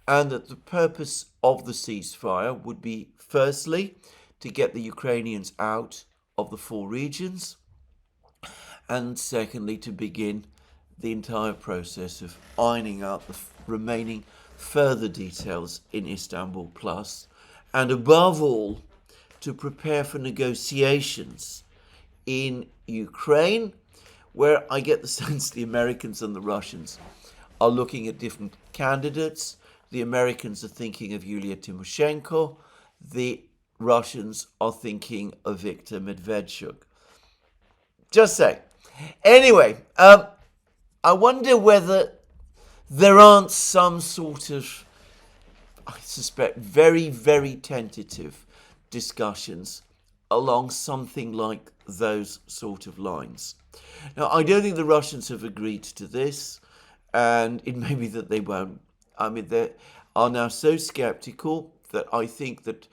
And that the purpose of the ceasefire would be, firstly, to get the Ukrainians out of the 4 regions, and secondly, to begin the entire process of ironing out the remaining further details in Istanbul Plus, and above all, to prepare for negotiations in Ukraine, where I get the sense the Americans and the Russians are looking at different candidates. The Americans are thinking of Yulia Tymoshenko. The Russians are thinking of Viktor Medvedchuk. Just say. Anyway, I wonder whether there aren't some sort of I suspect, very, very tentative discussions along something like those sort of lines. Now, I don't think the Russians have agreed to this, and it may be that they won't. I mean, they are now so skeptical that I think that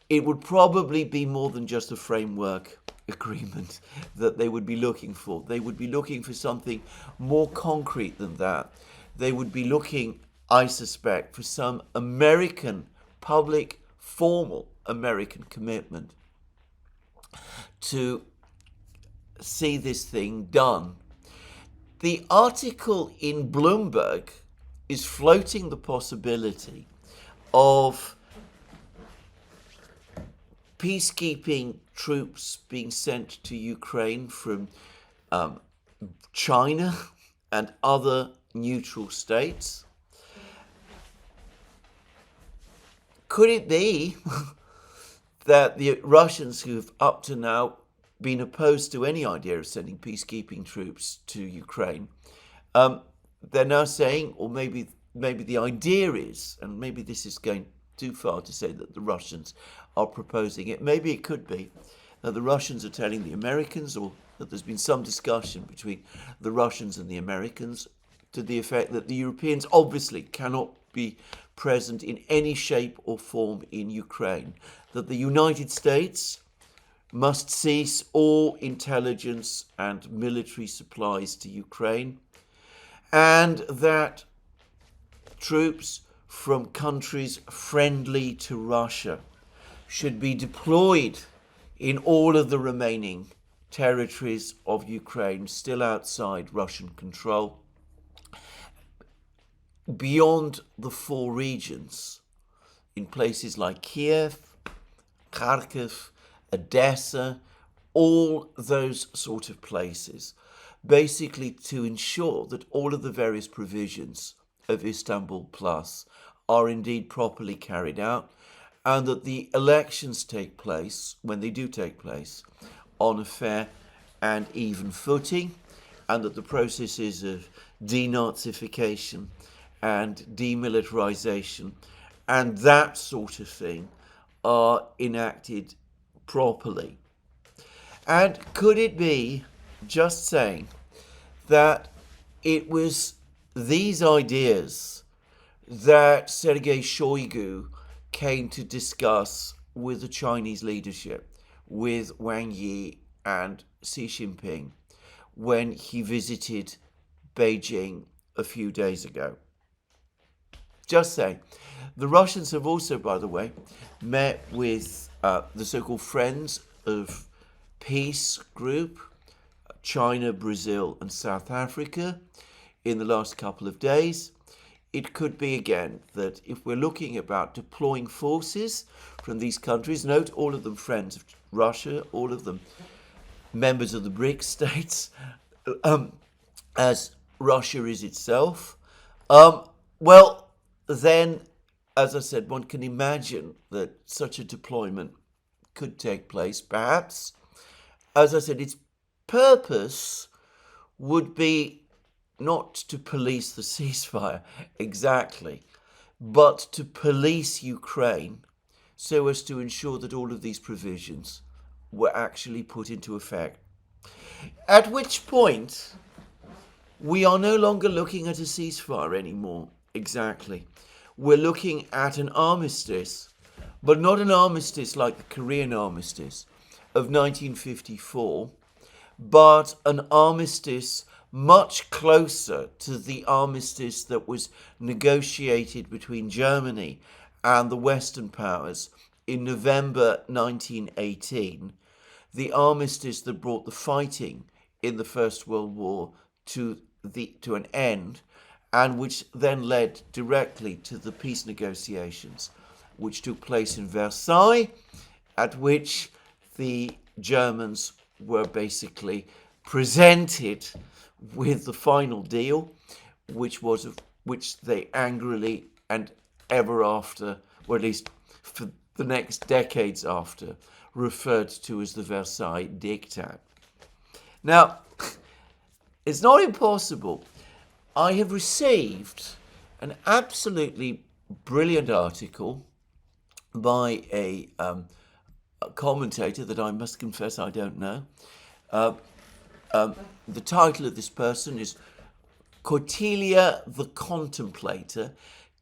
it would probably be more than just a framework agreement that they would be looking for. They would be looking for something more concrete than that. They would be looking, I suspect, for some American, public, formal American commitment to see this thing done. The article in Bloomberg is floating the possibility of peacekeeping troops being sent to Ukraine from China and other neutral states. Could it be that the Russians, who've up to now been opposed to any idea of sending peacekeeping troops to Ukraine, they're now saying, or maybe the idea is, and maybe this is going too far to say that the Russians are proposing it, maybe it could be that the Russians are telling the Americans, or that there's been some discussion between the Russians and the Americans to the effect that the Europeans obviously cannot be present in any shape or form in Ukraine, that the United States must cease all intelligence and military supplies to Ukraine, and that troops from countries friendly to Russia should be deployed in all of the remaining territories of Ukraine still outside Russian control, beyond the 4 regions, in places like Kiev, Kharkiv, Odessa, all those sort of places, basically to ensure that all of the various provisions of Istanbul Plus are indeed properly carried out, and that the elections take place, when they do take place, on a fair and even footing, and that the processes of denazification and demilitarization and that sort of thing are enacted properly. And could it be, just saying, that it was these ideas that Sergei Shoigu came to discuss with the Chinese leadership, with Wang Yi and Xi Jinping, when he visited Beijing a few days ago? Just saying. The Russians have also, by the way, met with the so-called Friends of Peace group, China, Brazil and South Africa, in the last couple of days. It could be again that if we're looking about deploying forces from these countries, note all of them friends of Russia, all of them members of the BRICS states, as Russia is itself, well, then, as I said, one can imagine that such a deployment could take place. Perhaps, as I said, its purpose would be not to police the ceasefire exactly, but to police Ukraine so as to ensure that all of these provisions were actually put into effect. At which point, we are no longer looking at a ceasefire anymore, exactly. We're looking at an armistice, but not an armistice like the Korean armistice of 1954, but an armistice much closer to the armistice that was negotiated between Germany and the Western powers in November 1918, the armistice that brought the fighting in the First World War to an end, and which then led directly to the peace negotiations, which took place in Versailles, at which the Germans were basically presented with the final deal, which they angrily and ever after, or at least for the next decades after, referred to as the Versailles Diktat. Now, it's not impossible. I have received an absolutely brilliant article by a commentator that I must confess I don't know. The title of this person is Kautilya the Contemplator.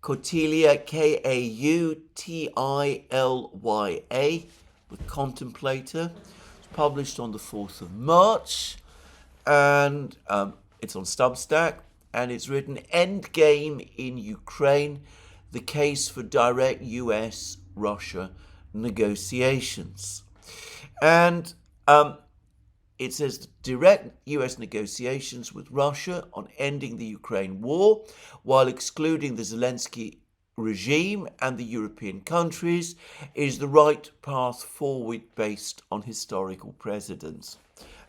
Kautilya, Kautilya, the Contemplator. It's published on the 4th of March, and it's on Substack, and it's written Endgame in Ukraine, the case for direct US-Russia negotiations. And it says direct US negotiations with Russia on ending the Ukraine war, while excluding the Zelensky regime and the European countries, is the right path forward based on historical precedents.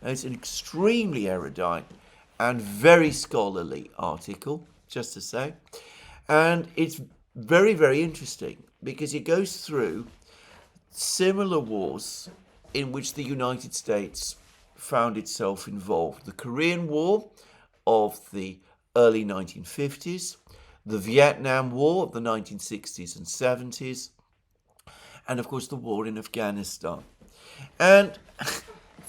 And it's an extremely erudite and very scholarly article, just to say. And it's very, very interesting because it goes through similar wars in which the United States found itself involved. The Korean War of the early 1950s, the Vietnam War of the 1960s and 70s, and of course the war in Afghanistan. And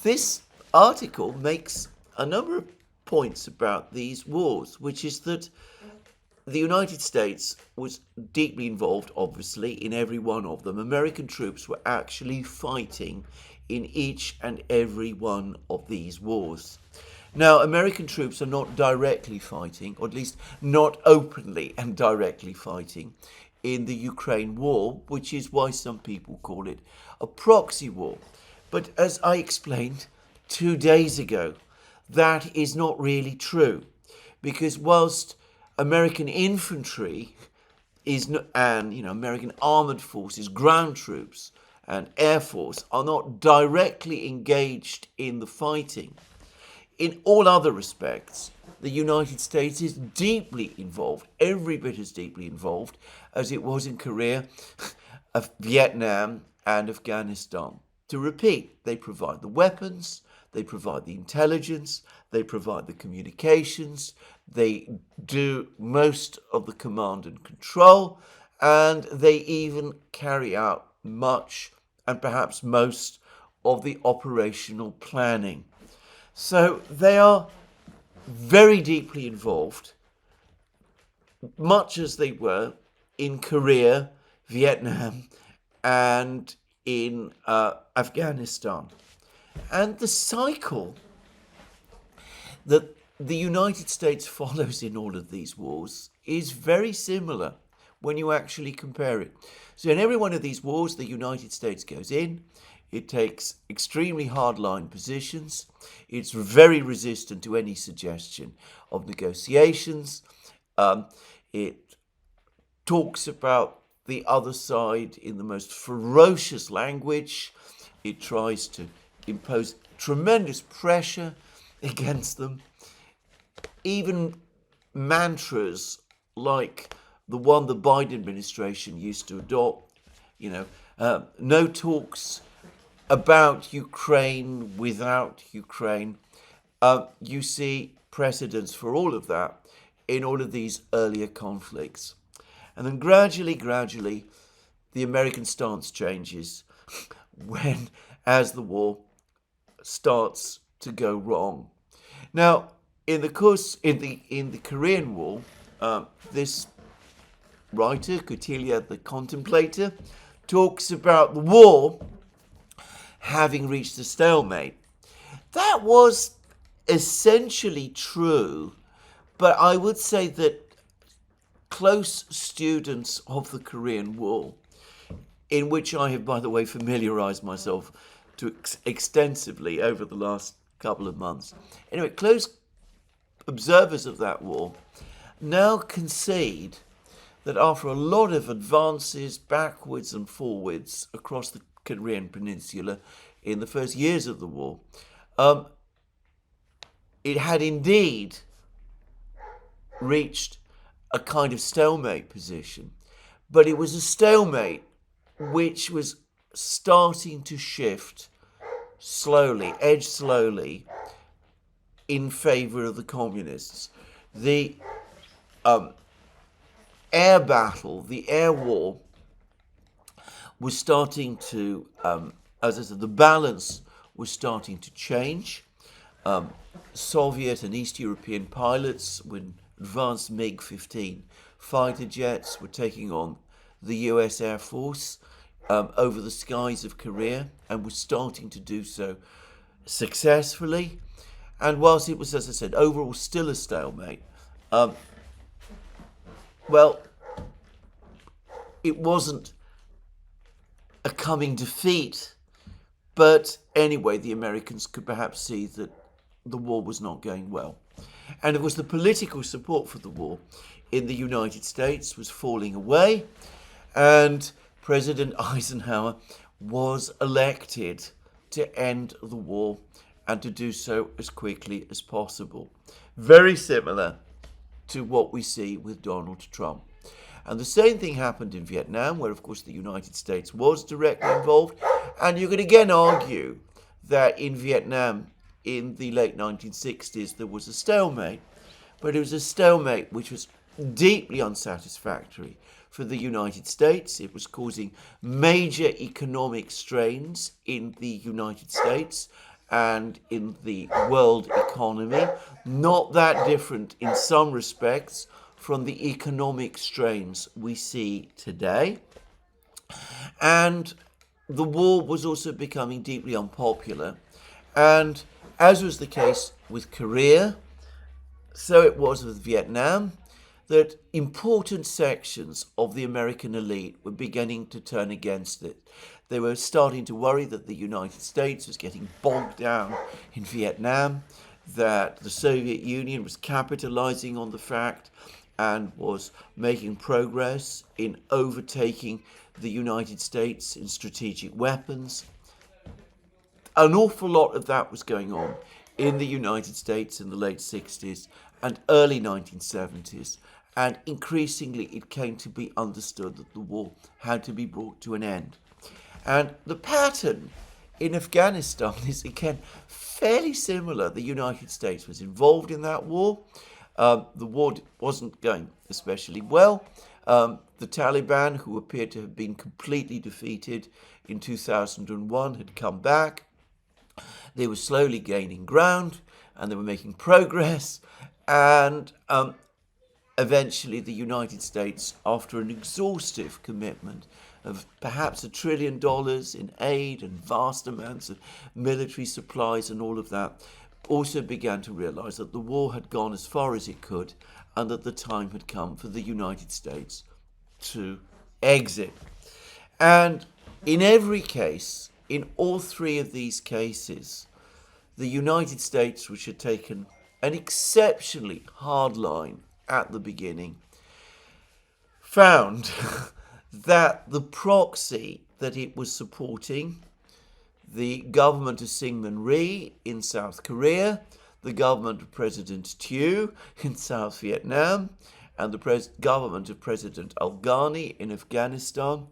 this article makes a number of points about these wars, which is that the United States was deeply involved, obviously, in every one of them. American troops were actually fighting in each and every one of these wars. Now, American troops are not directly fighting, or at least not openly and directly fighting, in the Ukraine war, which is why some people call it a proxy war. But as I explained 2 days ago, that is not really true, because whilst American infantry and American armored forces, ground troops and air force are not directly engaged in the fighting, in all other respects, the United States is deeply involved, every bit as deeply involved as it was in Korea, Vietnam and Afghanistan. To repeat, they provide the weapons, they provide the intelligence, they provide the communications, they do most of the command and control, and they even carry out much and perhaps most of the operational planning. So they are very deeply involved, much as they were in Korea, Vietnam, and in Afghanistan. And the cycle that the United States follows in all of these wars is very similar when you actually compare it. So in every one of these wars, the United States goes in, it takes extremely hardline positions, it's very resistant to any suggestion of negotiations, it talks about the other side in the most ferocious language, it tries to impose tremendous pressure against them. Even mantras like the one the Biden administration used to adopt, no talks about Ukraine without Ukraine. You see precedents for all of that in all of these earlier conflicts. And then gradually, the American stance changes as the war starts to go wrong. Now, in the Korean War, this writer, Kautilya the Contemplator, talks about the war having reached a stalemate. That was essentially true, but I would say that close students of the Korean War, in which I have, by the way, familiarized myself to extensively over the last couple of months. Anyway, close observers of that war now concede that after a lot of advances backwards and forwards across the Korean Peninsula in the first years of the war, it had indeed reached a kind of stalemate position, but it was a stalemate which was starting to shift edge slowly in favor of the communists. The air battle, the air war, was starting to, as I said, the balance was starting to change. Soviet and East European pilots with advanced MiG-15 fighter jets were taking on the US Air Force over the skies of Korea, and was starting to do so successfully. And whilst it was, as I said, overall still a stalemate, well, it wasn't a coming defeat, but anyway, the Americans could perhaps see that the war was not going well. And it was the political support for the war in the United States was falling away, and President Eisenhower was elected to end the war and to do so as quickly as possible. Very similar to what we see with Donald Trump. And the same thing happened in Vietnam, where, of course, the United States was directly involved. And you could again argue that in Vietnam, in the late 1960s, there was a stalemate. But it was a stalemate which was deeply unsatisfactory for the United States. It was causing major economic strains in the United States and in the world economy, not that different in some respects from the economic strains we see today. And the war was also becoming deeply unpopular. And as was the case with Korea, so it was with Vietnam, that important sections of the American elite were beginning to turn against it. They were starting to worry that the United States was getting bogged down in Vietnam, that the Soviet Union was capitalizing on the fact and was making progress in overtaking the United States in strategic weapons. An awful lot of that was going on in the United States in the late 60s and early 1970s, and increasingly it came to be understood that the war had to be brought to an end. And the pattern in Afghanistan is again fairly similar. The United States was involved in that war. The war wasn't going especially well. The Taliban, who appeared to have been completely defeated in 2001, had come back. They were slowly gaining ground and they were making progress. And eventually the United States, after an exhaustive commitment of perhaps $1 trillion in aid and vast amounts of military supplies and all of that, also began to realize that the war had gone as far as it could and that the time had come for the United States to exit. And in every case, in all three of these cases, the United States, which had taken an exceptionally hard line at the beginning, found that the proxy that it was supporting, the government of Syngman Rhee in South Korea, the government of President Thieu in South Vietnam, and the government of President Al-Ghani in Afghanistan,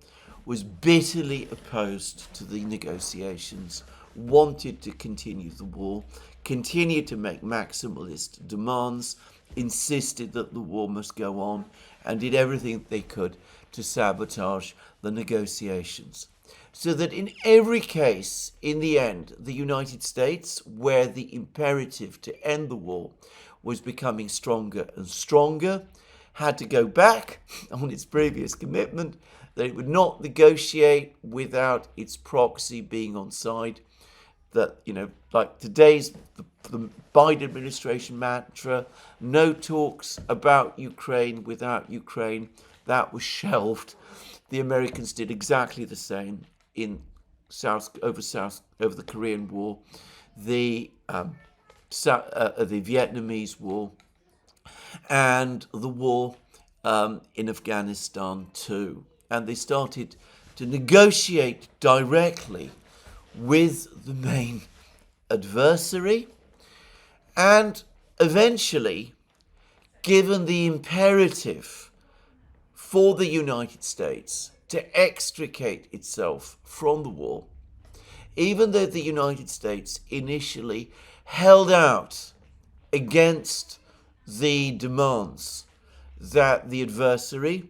was bitterly opposed to the negotiations, wanted to continue the war, continued to make maximalist demands, insisted that the war must go on, and did everything they could to sabotage the negotiations. So that in every case, in the end, the United States, where the imperative to end the war was becoming stronger and stronger, had to go back on its previous commitment that it would not negotiate without its proxy being on side. That, like today's the Biden administration mantra, no talks about Ukraine without Ukraine, that was shelved. The Americans did exactly the same in over the Korean War, the Vietnamese War, and the war in Afghanistan too. And they started to negotiate directly with the main adversary, and eventually, given the imperative for the United States to extricate itself from the war, even though the United States initially held out against the demands that the adversary,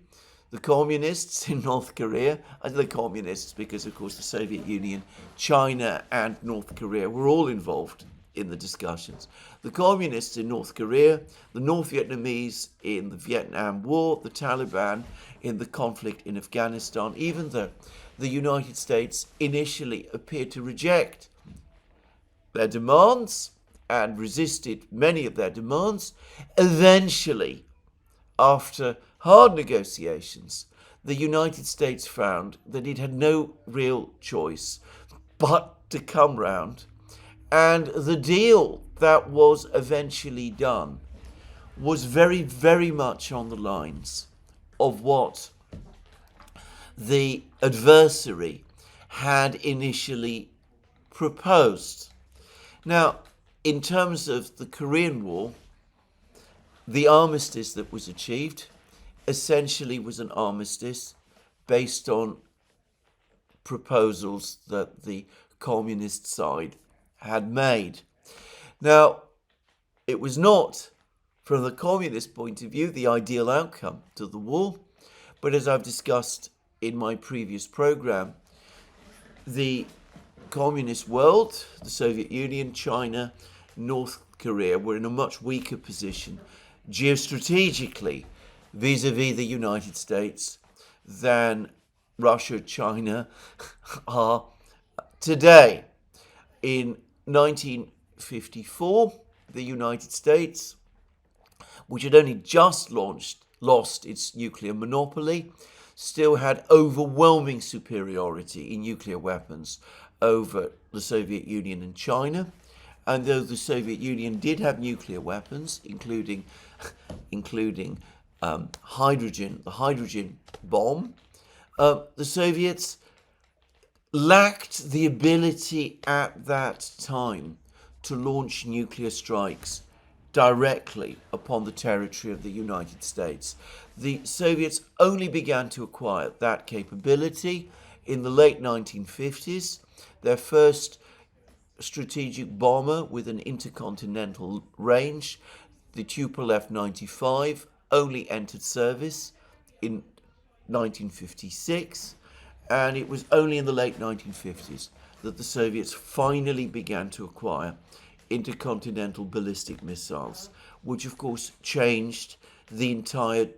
the communists in North Korea, and the communists because, of course, the Soviet Union, China, and North Korea were all involved in the discussions. The communists in North Korea, the North Vietnamese in the Vietnam War, the Taliban in the conflict in Afghanistan, even though the United States initially appeared to reject their demands and resisted many of their demands, eventually, after hard negotiations, the United States found that it had no real choice but to come round, and the deal that was eventually done was very, very much on the lines of what the adversary had initially proposed. Now, in terms of the Korean War, the armistice that was achieved essentially was an armistice based on proposals that the communist side had made. Now, it was not, from the communist point of view, the ideal outcome to the war, but as I've discussed in my previous program, the communist world, the Soviet Union, China, North Korea, were in a much weaker position geostrategically vis-a-vis the United States than Russia, China are today. In 1954, the United States, which had only just lost its nuclear monopoly, still had overwhelming superiority in nuclear weapons over the Soviet Union and China. And though the Soviet Union did have nuclear weapons, including hydrogen, the hydrogen bomb, the Soviets lacked the ability at that time to launch nuclear strikes directly upon the territory of the United States. The Soviets only began to acquire that capability in the late 1950s. Their first strategic bomber with an intercontinental range, the Tupolev 95, only entered service in 1956, and it was only in the late 1950s that the Soviets finally began to acquire intercontinental ballistic missiles, which of course changed the entire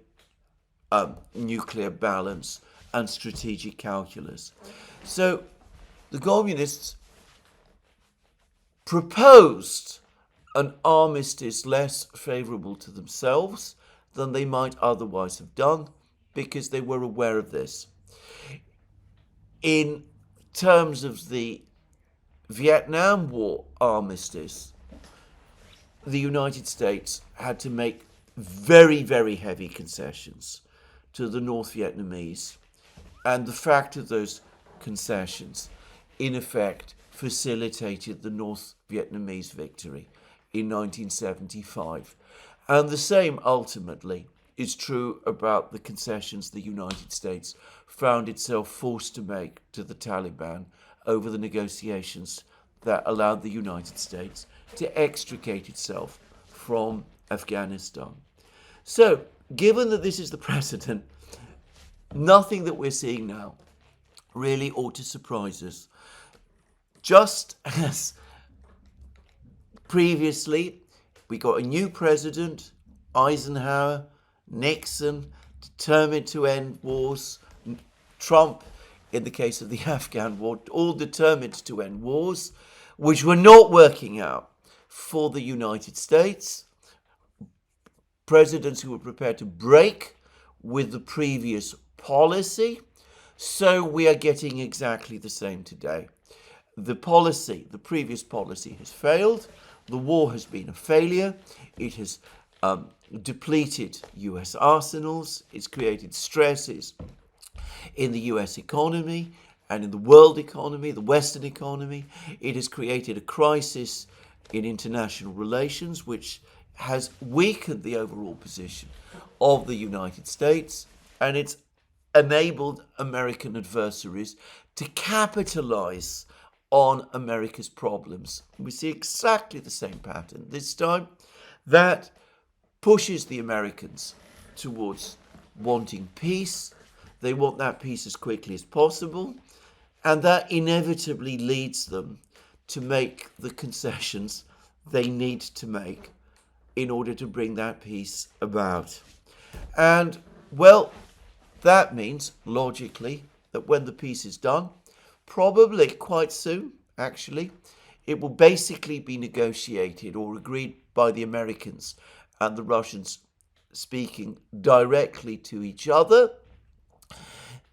nuclear balance and strategic calculus. So the communists proposed an armistice less favorable to themselves than they might otherwise have done because they were aware of this. In terms of the Vietnam War armistice, the United States had to make very, very heavy concessions to the North Vietnamese, and the fact of those concessions, in effect, facilitated the North Vietnamese victory in 1975. And the same, ultimately, is true about the concessions the United States found itself forced to make to the Taliban over the negotiations that allowed the United States to extricate itself from Afghanistan. So, given that this is the precedent, nothing that we're seeing now really ought to surprise us. Just as previously we got a new president, Eisenhower, Nixon, determined to end wars, Trump, in the case of the Afghan war, all determined to end wars, which were not working out for the United States. Presidents who were prepared to break with the previous policy. So we are getting exactly the same today. The previous policy has failed. The war has been a failure. It has depleted US arsenals. It's created stresses in the US economy and in the world economy, the Western economy. It has created a crisis in international relations, which has weakened the overall position of the United States, and it's enabled American adversaries to capitalize on America's problems. We see exactly the same pattern this time. That pushes the Americans towards wanting peace. They want that peace as quickly as possible. And that inevitably leads them to make the concessions they need to make in order to bring that peace about. And, well, that means, logically, that when the peace is done, probably quite soon, actually, it will basically be negotiated or agreed by the Americans and the Russians speaking directly to each other.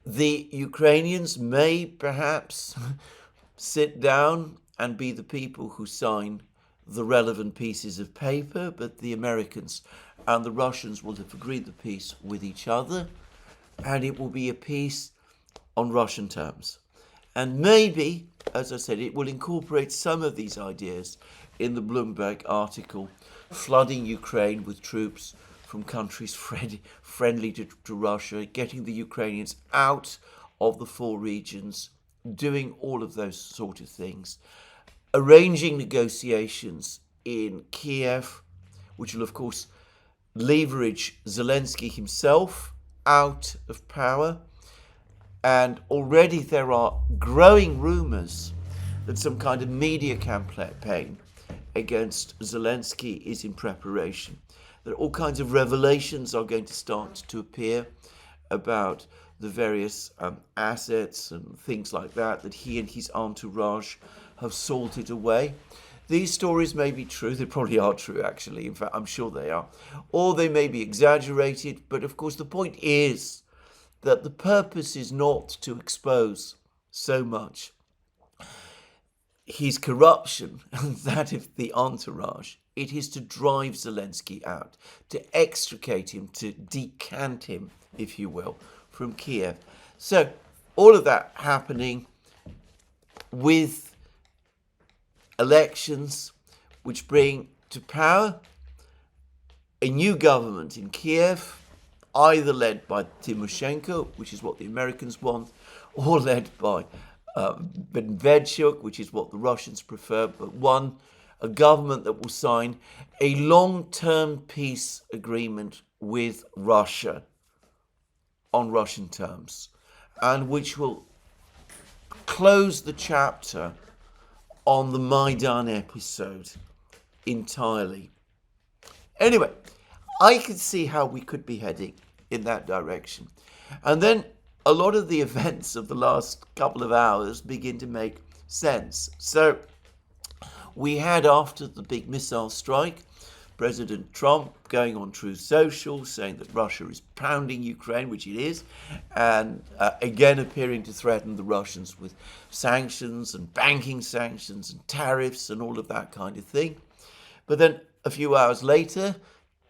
The Ukrainians may perhaps sit down and be the people who sign the relevant pieces of paper, but the Americans and the Russians will have agreed the peace with each other, and it will be a peace on Russian terms. And maybe, as I said, it will incorporate some of these ideas in the Bloomberg article, flooding Ukraine with troops from countries friendly to Russia, getting the Ukrainians out of the 4 regions, doing all of those sort of things, arranging negotiations in Kiev, which will, of course, leverage Zelensky himself out of power. And already there are growing rumours that some kind of media campaign against Zelensky is in preparation. That all kinds of revelations are going to start to appear about the various assets and things like that he and his entourage have salted away. These stories may be true. They probably are true, actually. In fact, I'm sure they are. Or they may be exaggerated. But, of course, the point is that the purpose is not to expose so much his corruption and that of the entourage. It is to drive Zelensky out, to extricate him, to decant him, if you will, from Kiev. So all of that happening with elections which bring to power a new government in Kiev, either led by Tymoshenko, which is what the Americans want, or led by BITCHUTE, which is what the Russians prefer, but a government that will sign a long-term peace agreement with Russia on Russian terms, and which will close the chapter on the Maidan episode entirely. Anyway, I can see how we could be heading in that direction. And then a lot of the events of the last couple of hours begin to make sense. So we had, after the big missile strike, President Trump going on Truth Social saying that Russia is pounding Ukraine, which it is, and again appearing to threaten the Russians with sanctions and banking sanctions and tariffs and all of that kind of thing. But then a few hours later,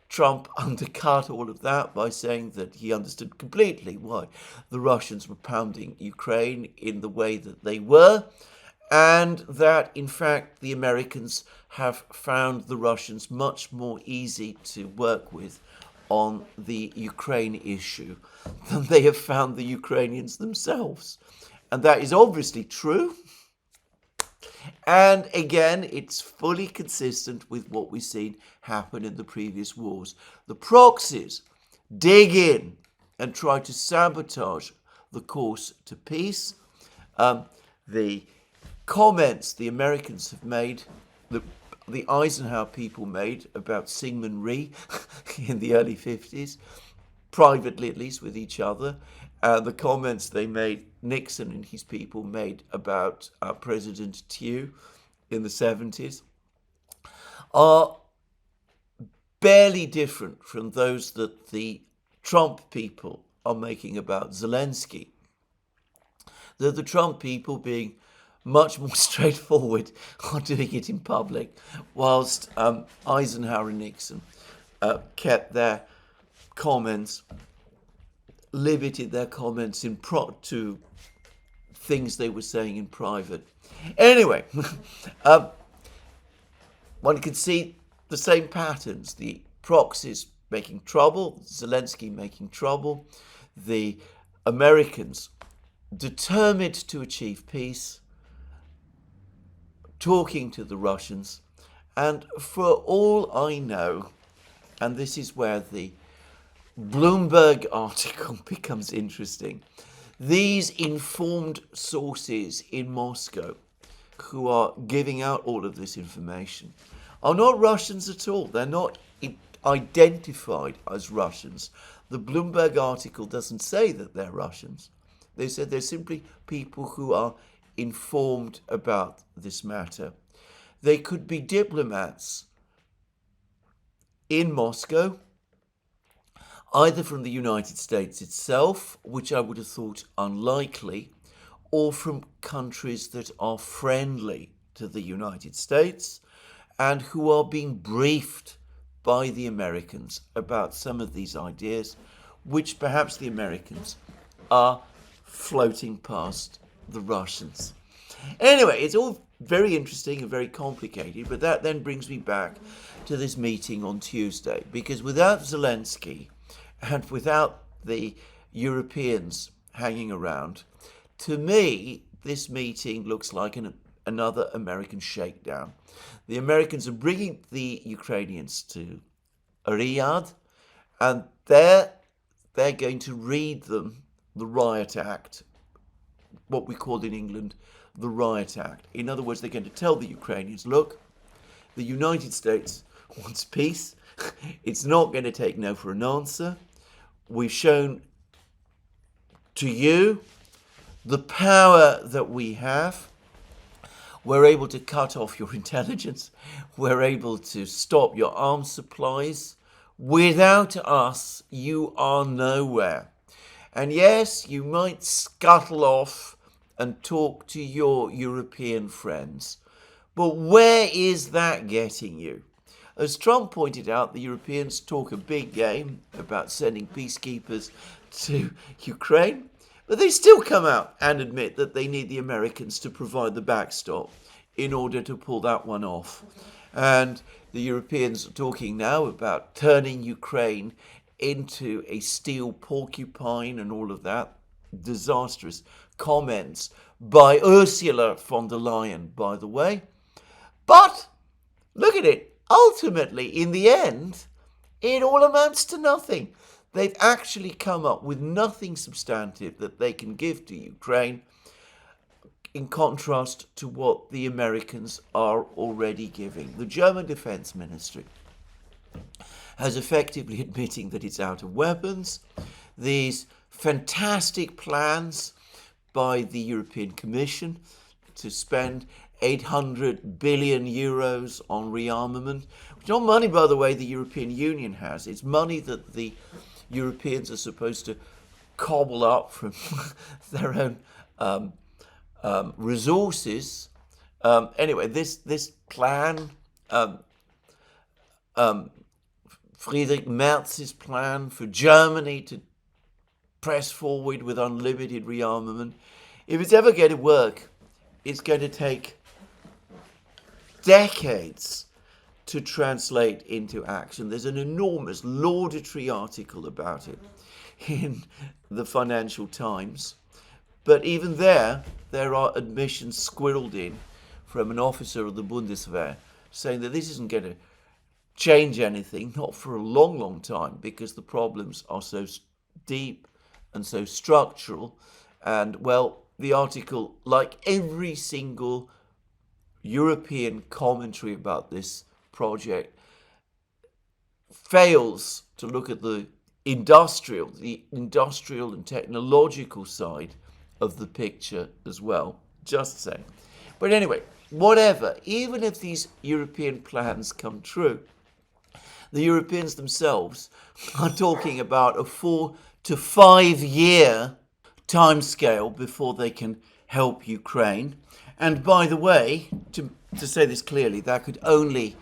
Trump undercut all of that by saying that he understood completely why the Russians were pounding Ukraine in the way that they were, and that, in fact, the Americans have found the Russians much more easy to work with on the Ukraine issue than they have found the Ukrainians themselves. And that is obviously true. And again, it's fully consistent with what we've seen happen in the previous wars. The proxies dig in and try to sabotage the course to peace. The comments the Americans have made, the Eisenhower people made about Syngman Rhee in the early 50s, privately at least with each other, the comments they made, Nixon and his people made about President Tew in the 70s, are barely different from those that the Trump people are making about Zelensky. The Trump people being much more straightforward are doing it in public, whilst Eisenhower and Nixon kept their comments, limited their comments to things they were saying in private. Anyway, one can see the same patterns. The proxies making trouble, Zelensky making trouble, the Americans determined to achieve peace, talking to the Russians, and for all I know, and this is where the Bloomberg article becomes interesting. These informed sources in Moscow who are giving out all of this information are not Russians at all. They're not identified as Russians. The Bloomberg article doesn't say that they're Russians. They said they're simply people who are informed about this matter. They could be diplomats in Moscow, either from the United States itself, which I would have thought unlikely, or from countries that are friendly to the United States and who are being briefed by the Americans about some of these ideas, which perhaps the Americans are floating past the Russians. Anyway, it's all very interesting and very complicated, but that then brings me back to this meeting on Tuesday, because without Zelensky and without the Europeans hanging around, to me, this meeting looks like another American shakedown. The Americans are bringing the Ukrainians to Riyadh, and they're going to read them the Riot Act, what we called in England the Riot Act. In other words, they're going to tell the Ukrainians, look, the United States wants peace. It's not going to take no for an answer. We've shown to you the power that we have. We're able to cut off your intelligence. We're able to stop your arms supplies. Without us, you are nowhere. And yes, you might scuttle off and talk to your European friends. But where is that getting you? As Trump pointed out, the Europeans talk a big game about sending peacekeepers to Ukraine, but they still come out and admit that they need the Americans to provide the backstop in order to pull that one off. And the Europeans are talking now about turning Ukraine into a steel porcupine and all of that. Disastrous comments by Ursula von der Leyen, by the way. But look at it. Ultimately, in the end, it all amounts to nothing. They've actually come up with nothing substantive that they can give to Ukraine, in contrast to what the Americans are already giving. The German Defense Ministry has effectively admitting that it's out of weapons. These fantastic plans by the European Commission to spend 800 billion euros on rearmament, which is not money, by the way, the European Union has. It's money that the Europeans are supposed to cobble up from their own resources. Anyway, this plan, Friedrich Merz's plan for Germany to press forward with unlimited rearmament, if it's ever going to work, it's going to take decades to translate into action. There's an enormous laudatory article about it in the Financial Times. But even there are admissions squirreled in from an officer of the Bundeswehr saying that this isn't going to change anything, not for a long, long time, because the problems are so deep and so structural. And, well, the article, like every single European commentary about this project, fails to look at the industrial and technological side of the picture as well, just saying. But anyway, whatever, even if these European plans come true, the Europeans themselves are talking about a 4 to 5 year timescale before they can help Ukraine. And by the way, to say this clearly, that could only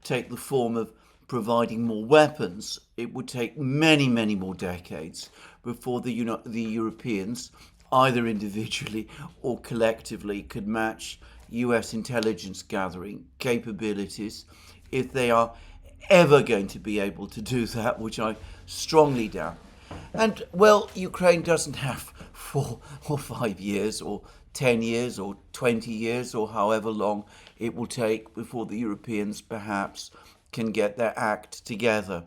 take the form of providing more weapons. It would take many, many more decades before the Europeans, either individually or collectively, could match US intelligence gathering capabilities, if they are ever going to be able to do that, which I strongly doubt. And, well, Ukraine doesn't have 4 or 5 years or 10 years or 20 years or however long it will take before the Europeans perhaps can get their act together.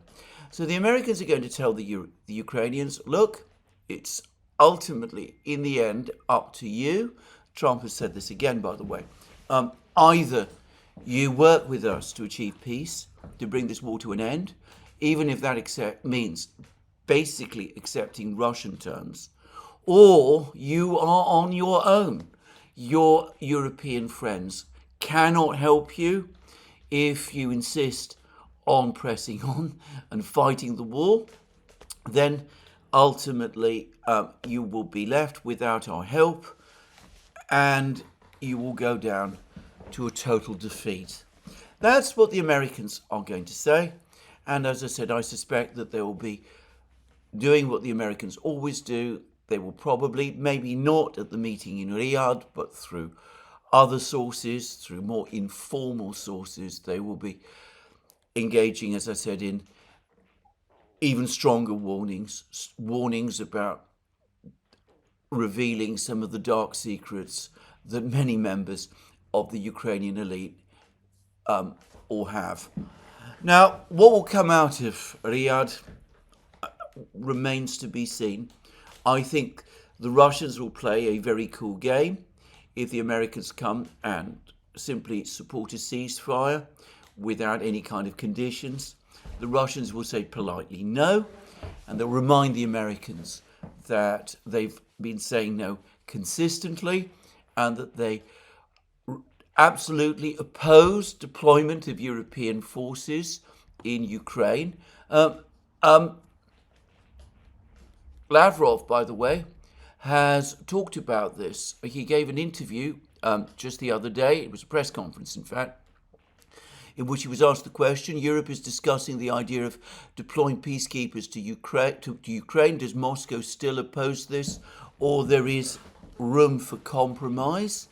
So the Americans are going to tell the Ukrainians, look, it's ultimately, in the end, up to you. Trump has said this again, by the way. Either you work with us to achieve peace, to bring this war to an end, even if that means basically accepting Russian terms, or you are on your own. Your European friends cannot help you if you insist on pressing on and fighting the war. Then ultimately you will be left without our help, and you will go down to a total defeat. That's what the Americans are going to say. And as I said, I suspect that they will be doing what the Americans always do. They will probably, maybe not at the meeting in Riyadh, but through other sources, through more informal sources, they will be engaging, as I said, in even stronger warnings about revealing some of the dark secrets that many members of the Ukrainian elite all have. Now, what will come out of Riyadh remains to be seen. I think the Russians will play a very cool game if the Americans come and simply support a ceasefire without any kind of conditions. The Russians will say politely no, and they'll remind the Americans that they've been saying no consistently and that they absolutely oppose deployment of European forces in Ukraine. Lavrov, by the way, has talked about this. He gave an interview just the other day. It was a press conference, in fact, in which he was asked the question, Europe is discussing the idea of deploying peacekeepers to Ukraine. Does Moscow still oppose this, or there is room for compromise?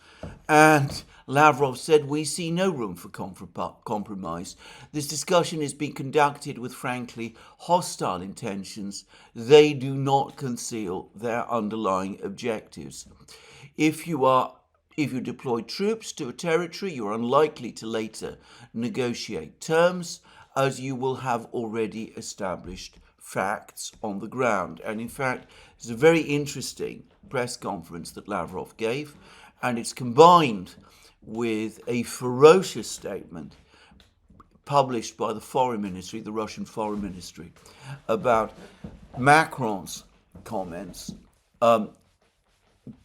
And Lavrov said, we see no room for compromise. This discussion is being conducted with, frankly, hostile intentions. They do not conceal their underlying objectives. If you deploy troops to a territory, you are unlikely to later negotiate terms, as you will have already established facts on the ground. And in fact, it's a very interesting press conference that Lavrov gave, and it's combined with a ferocious statement published by the Foreign Ministry, the Russian Foreign Ministry, about Macron's comments,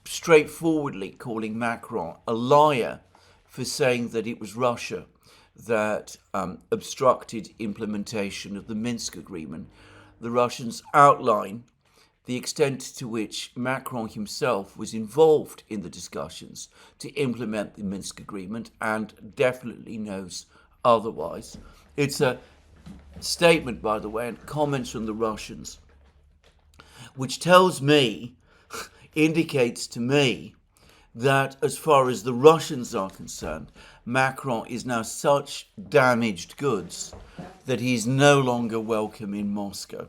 straightforwardly calling Macron a liar for saying that it was Russia that obstructed implementation of the Minsk agreement. The Russians outline the extent to which Macron himself was involved in the discussions to implement the Minsk agreement and definitely knows otherwise. It's a statement, by the way, and comments from the Russians, which tells me, indicates to me, that as far as the Russians are concerned, Macron is now such damaged goods that he's no longer welcome in Moscow.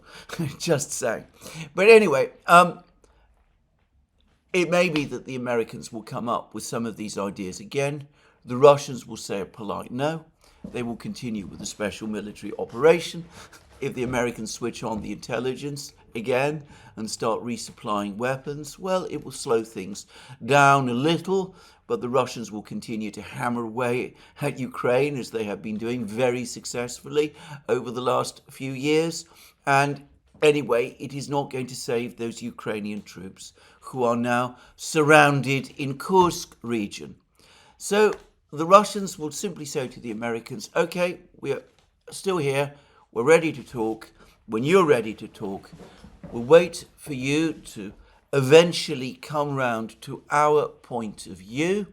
Just saying. But anyway, it may be that the Americans will come up with some of these ideas again. The Russians will say a polite no. They will continue with a special military operation. If the Americans switch on the intelligence again and start resupplying weapons, well, it will slow things down a little, but the Russians will continue to hammer away at Ukraine, as they have been doing very successfully over the last few years. And anyway, it is not going to save those Ukrainian troops who are now surrounded in Kursk region. So the Russians will simply say to the Americans, okay, we're still here, we're ready to talk. When you're ready to talk, we'll wait for you to eventually come round to our point of view.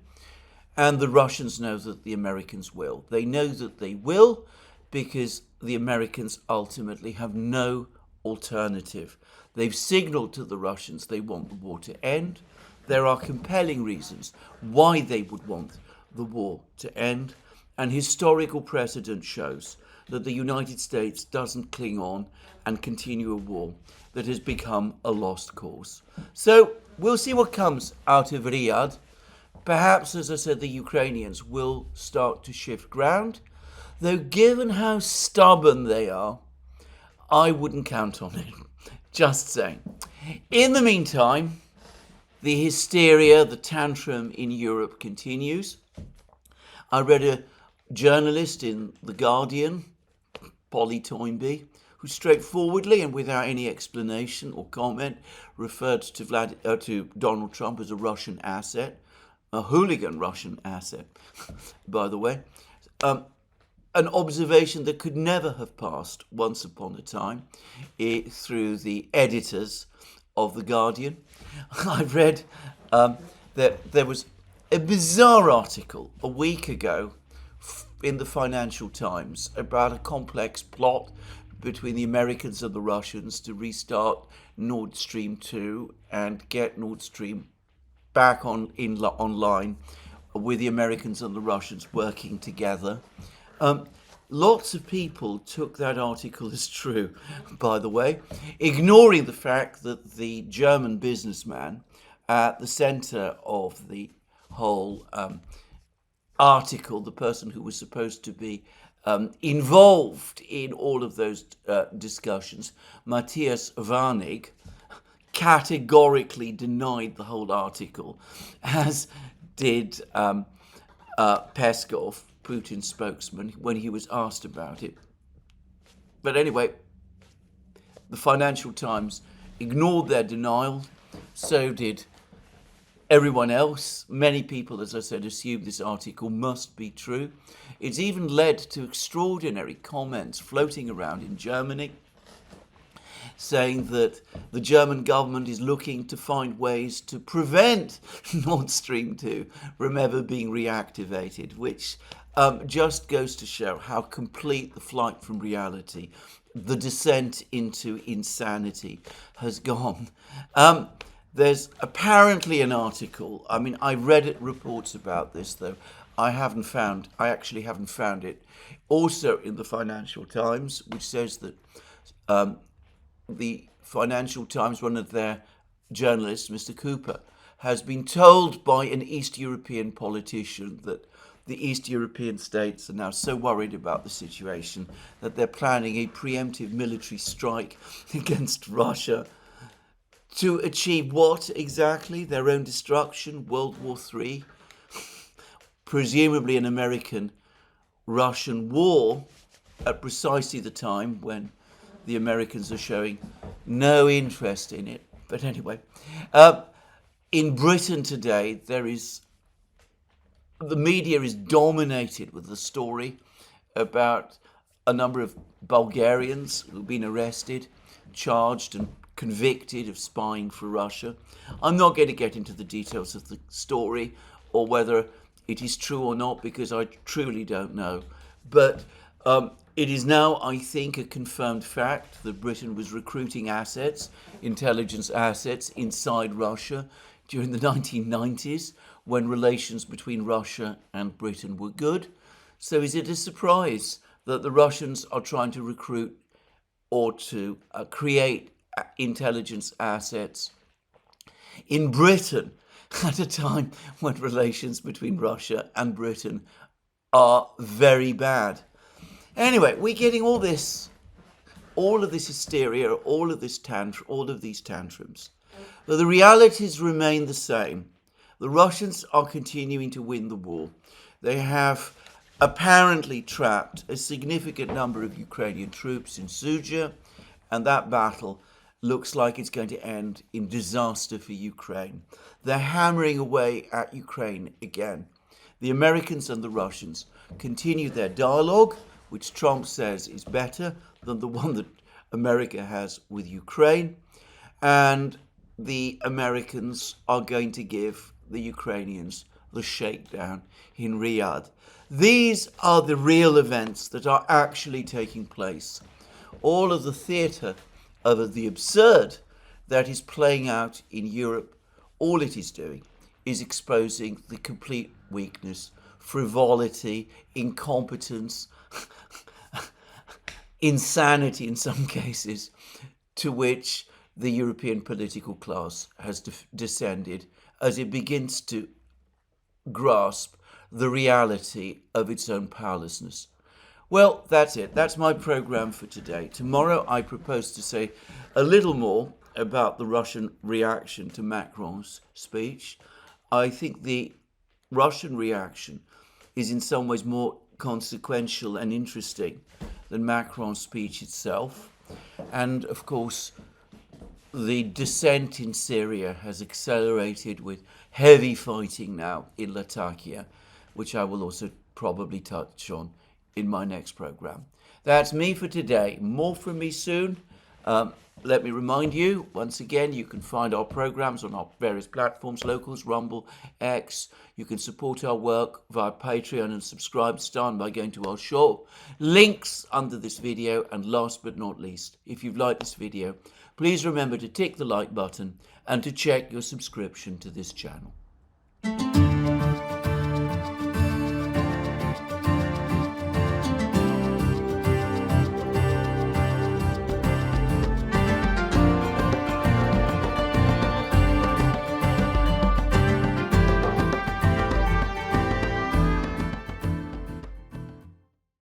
And the Russians know that the Americans will. They know that they will because the Americans ultimately have no alternative. They've signaled to the Russians they want the war to end. There are compelling reasons why they would want the war to end. And historical precedent shows that the United States doesn't cling on and continue a war that has become a lost cause. So we'll see what comes out of Riyadh. Perhaps, as I said, the Ukrainians will start to shift ground, though given how stubborn they are, I wouldn't count on it. Just saying. In the meantime, the hysteria, the tantrum in Europe continues. I read a journalist in The Guardian, Polly Toynbee, who straightforwardly and without any explanation or comment referred to Donald Trump as a Russian asset, a hooligan Russian asset, by the way. An observation that could never have passed once upon a time through the editors of The Guardian. I read that there was a bizarre article a week ago in the Financial Times about a complex plot between the Americans and the Russians to restart Nord Stream 2 and get Nord Stream back online with the Americans and the Russians working together. Lots of people took that article as true, by the way, ignoring the fact that the German businessman at the center of the whole article, the person who was supposed to be involved in all of those discussions, Matthias Warnig, categorically denied the whole article, as did Peskov, Putin's spokesman, when he was asked about it. But anyway, the Financial Times ignored their denial. So did everyone else. Many people, as I said, assume this article must be true. It's even led to extraordinary comments floating around in Germany saying that the German government is looking to find ways to prevent Nord Stream 2 from ever being reactivated, which just goes to show how complete the flight from reality, the descent into insanity has gone. There's apparently an article, I read reports about this, though I actually haven't found it, also in the Financial Times, which says that the Financial Times, one of their journalists, Mr. Cooper, has been told by an East European politician that the East European states are now so worried about the situation that they're planning a preemptive military strike against Russia to achieve what exactly? Their own destruction, World War III, presumably an American-Russian war at precisely the time when the Americans are showing no interest in it. But anyway, in Britain today, the media is dominated with the story about a number of Bulgarians who've been arrested, charged and convicted of spying for Russia. I'm not going to get into the details of the story or whether it is true or not, because I truly don't know. But it is now, I think, a confirmed fact that Britain was recruiting intelligence assets inside Russia during the 1990s when relations between Russia and Britain were good. So is it a surprise that the Russians are trying to recruit or to create intelligence assets in Britain at a time when relations between Russia and Britain are very bad? Anyway, we're getting all of this hysteria, all of these tantrums. But the realities remain the same. The Russians are continuing to win the war. They have apparently trapped a significant number of Ukrainian troops in Suja, and that battle looks like it's going to end in disaster for Ukraine. They're hammering away at Ukraine again. The Americans and the Russians continue their dialogue, which Trump says is better than the one that America has with Ukraine. And the Americans are going to give the Ukrainians the shakedown in Riyadh. These are the real events that are actually taking place. All of the theatre of the absurd that is playing out in Europe, all it is doing is exposing the complete weakness, frivolity, incompetence, insanity in some cases, to which the European political class has descended as it begins to grasp the reality of its own powerlessness. Well, that's it. That's my program for today. Tomorrow, I propose to say a little more about the Russian reaction to Macron's speech. I think the Russian reaction is in some ways more consequential and interesting than Macron's speech itself. And of course, the descent in Syria has accelerated with heavy fighting now in Latakia, which I will also probably touch on in my next program. That's me for today. More from me soon. Let me remind you, once again, you can find our programs on our various platforms, Locals, Rumble, X. You can support our work via Patreon and subscribe Stan by going to our shop. Links under this video. And last but not least, if you've liked this video, please remember to tick the like button and to check your subscription to this channel.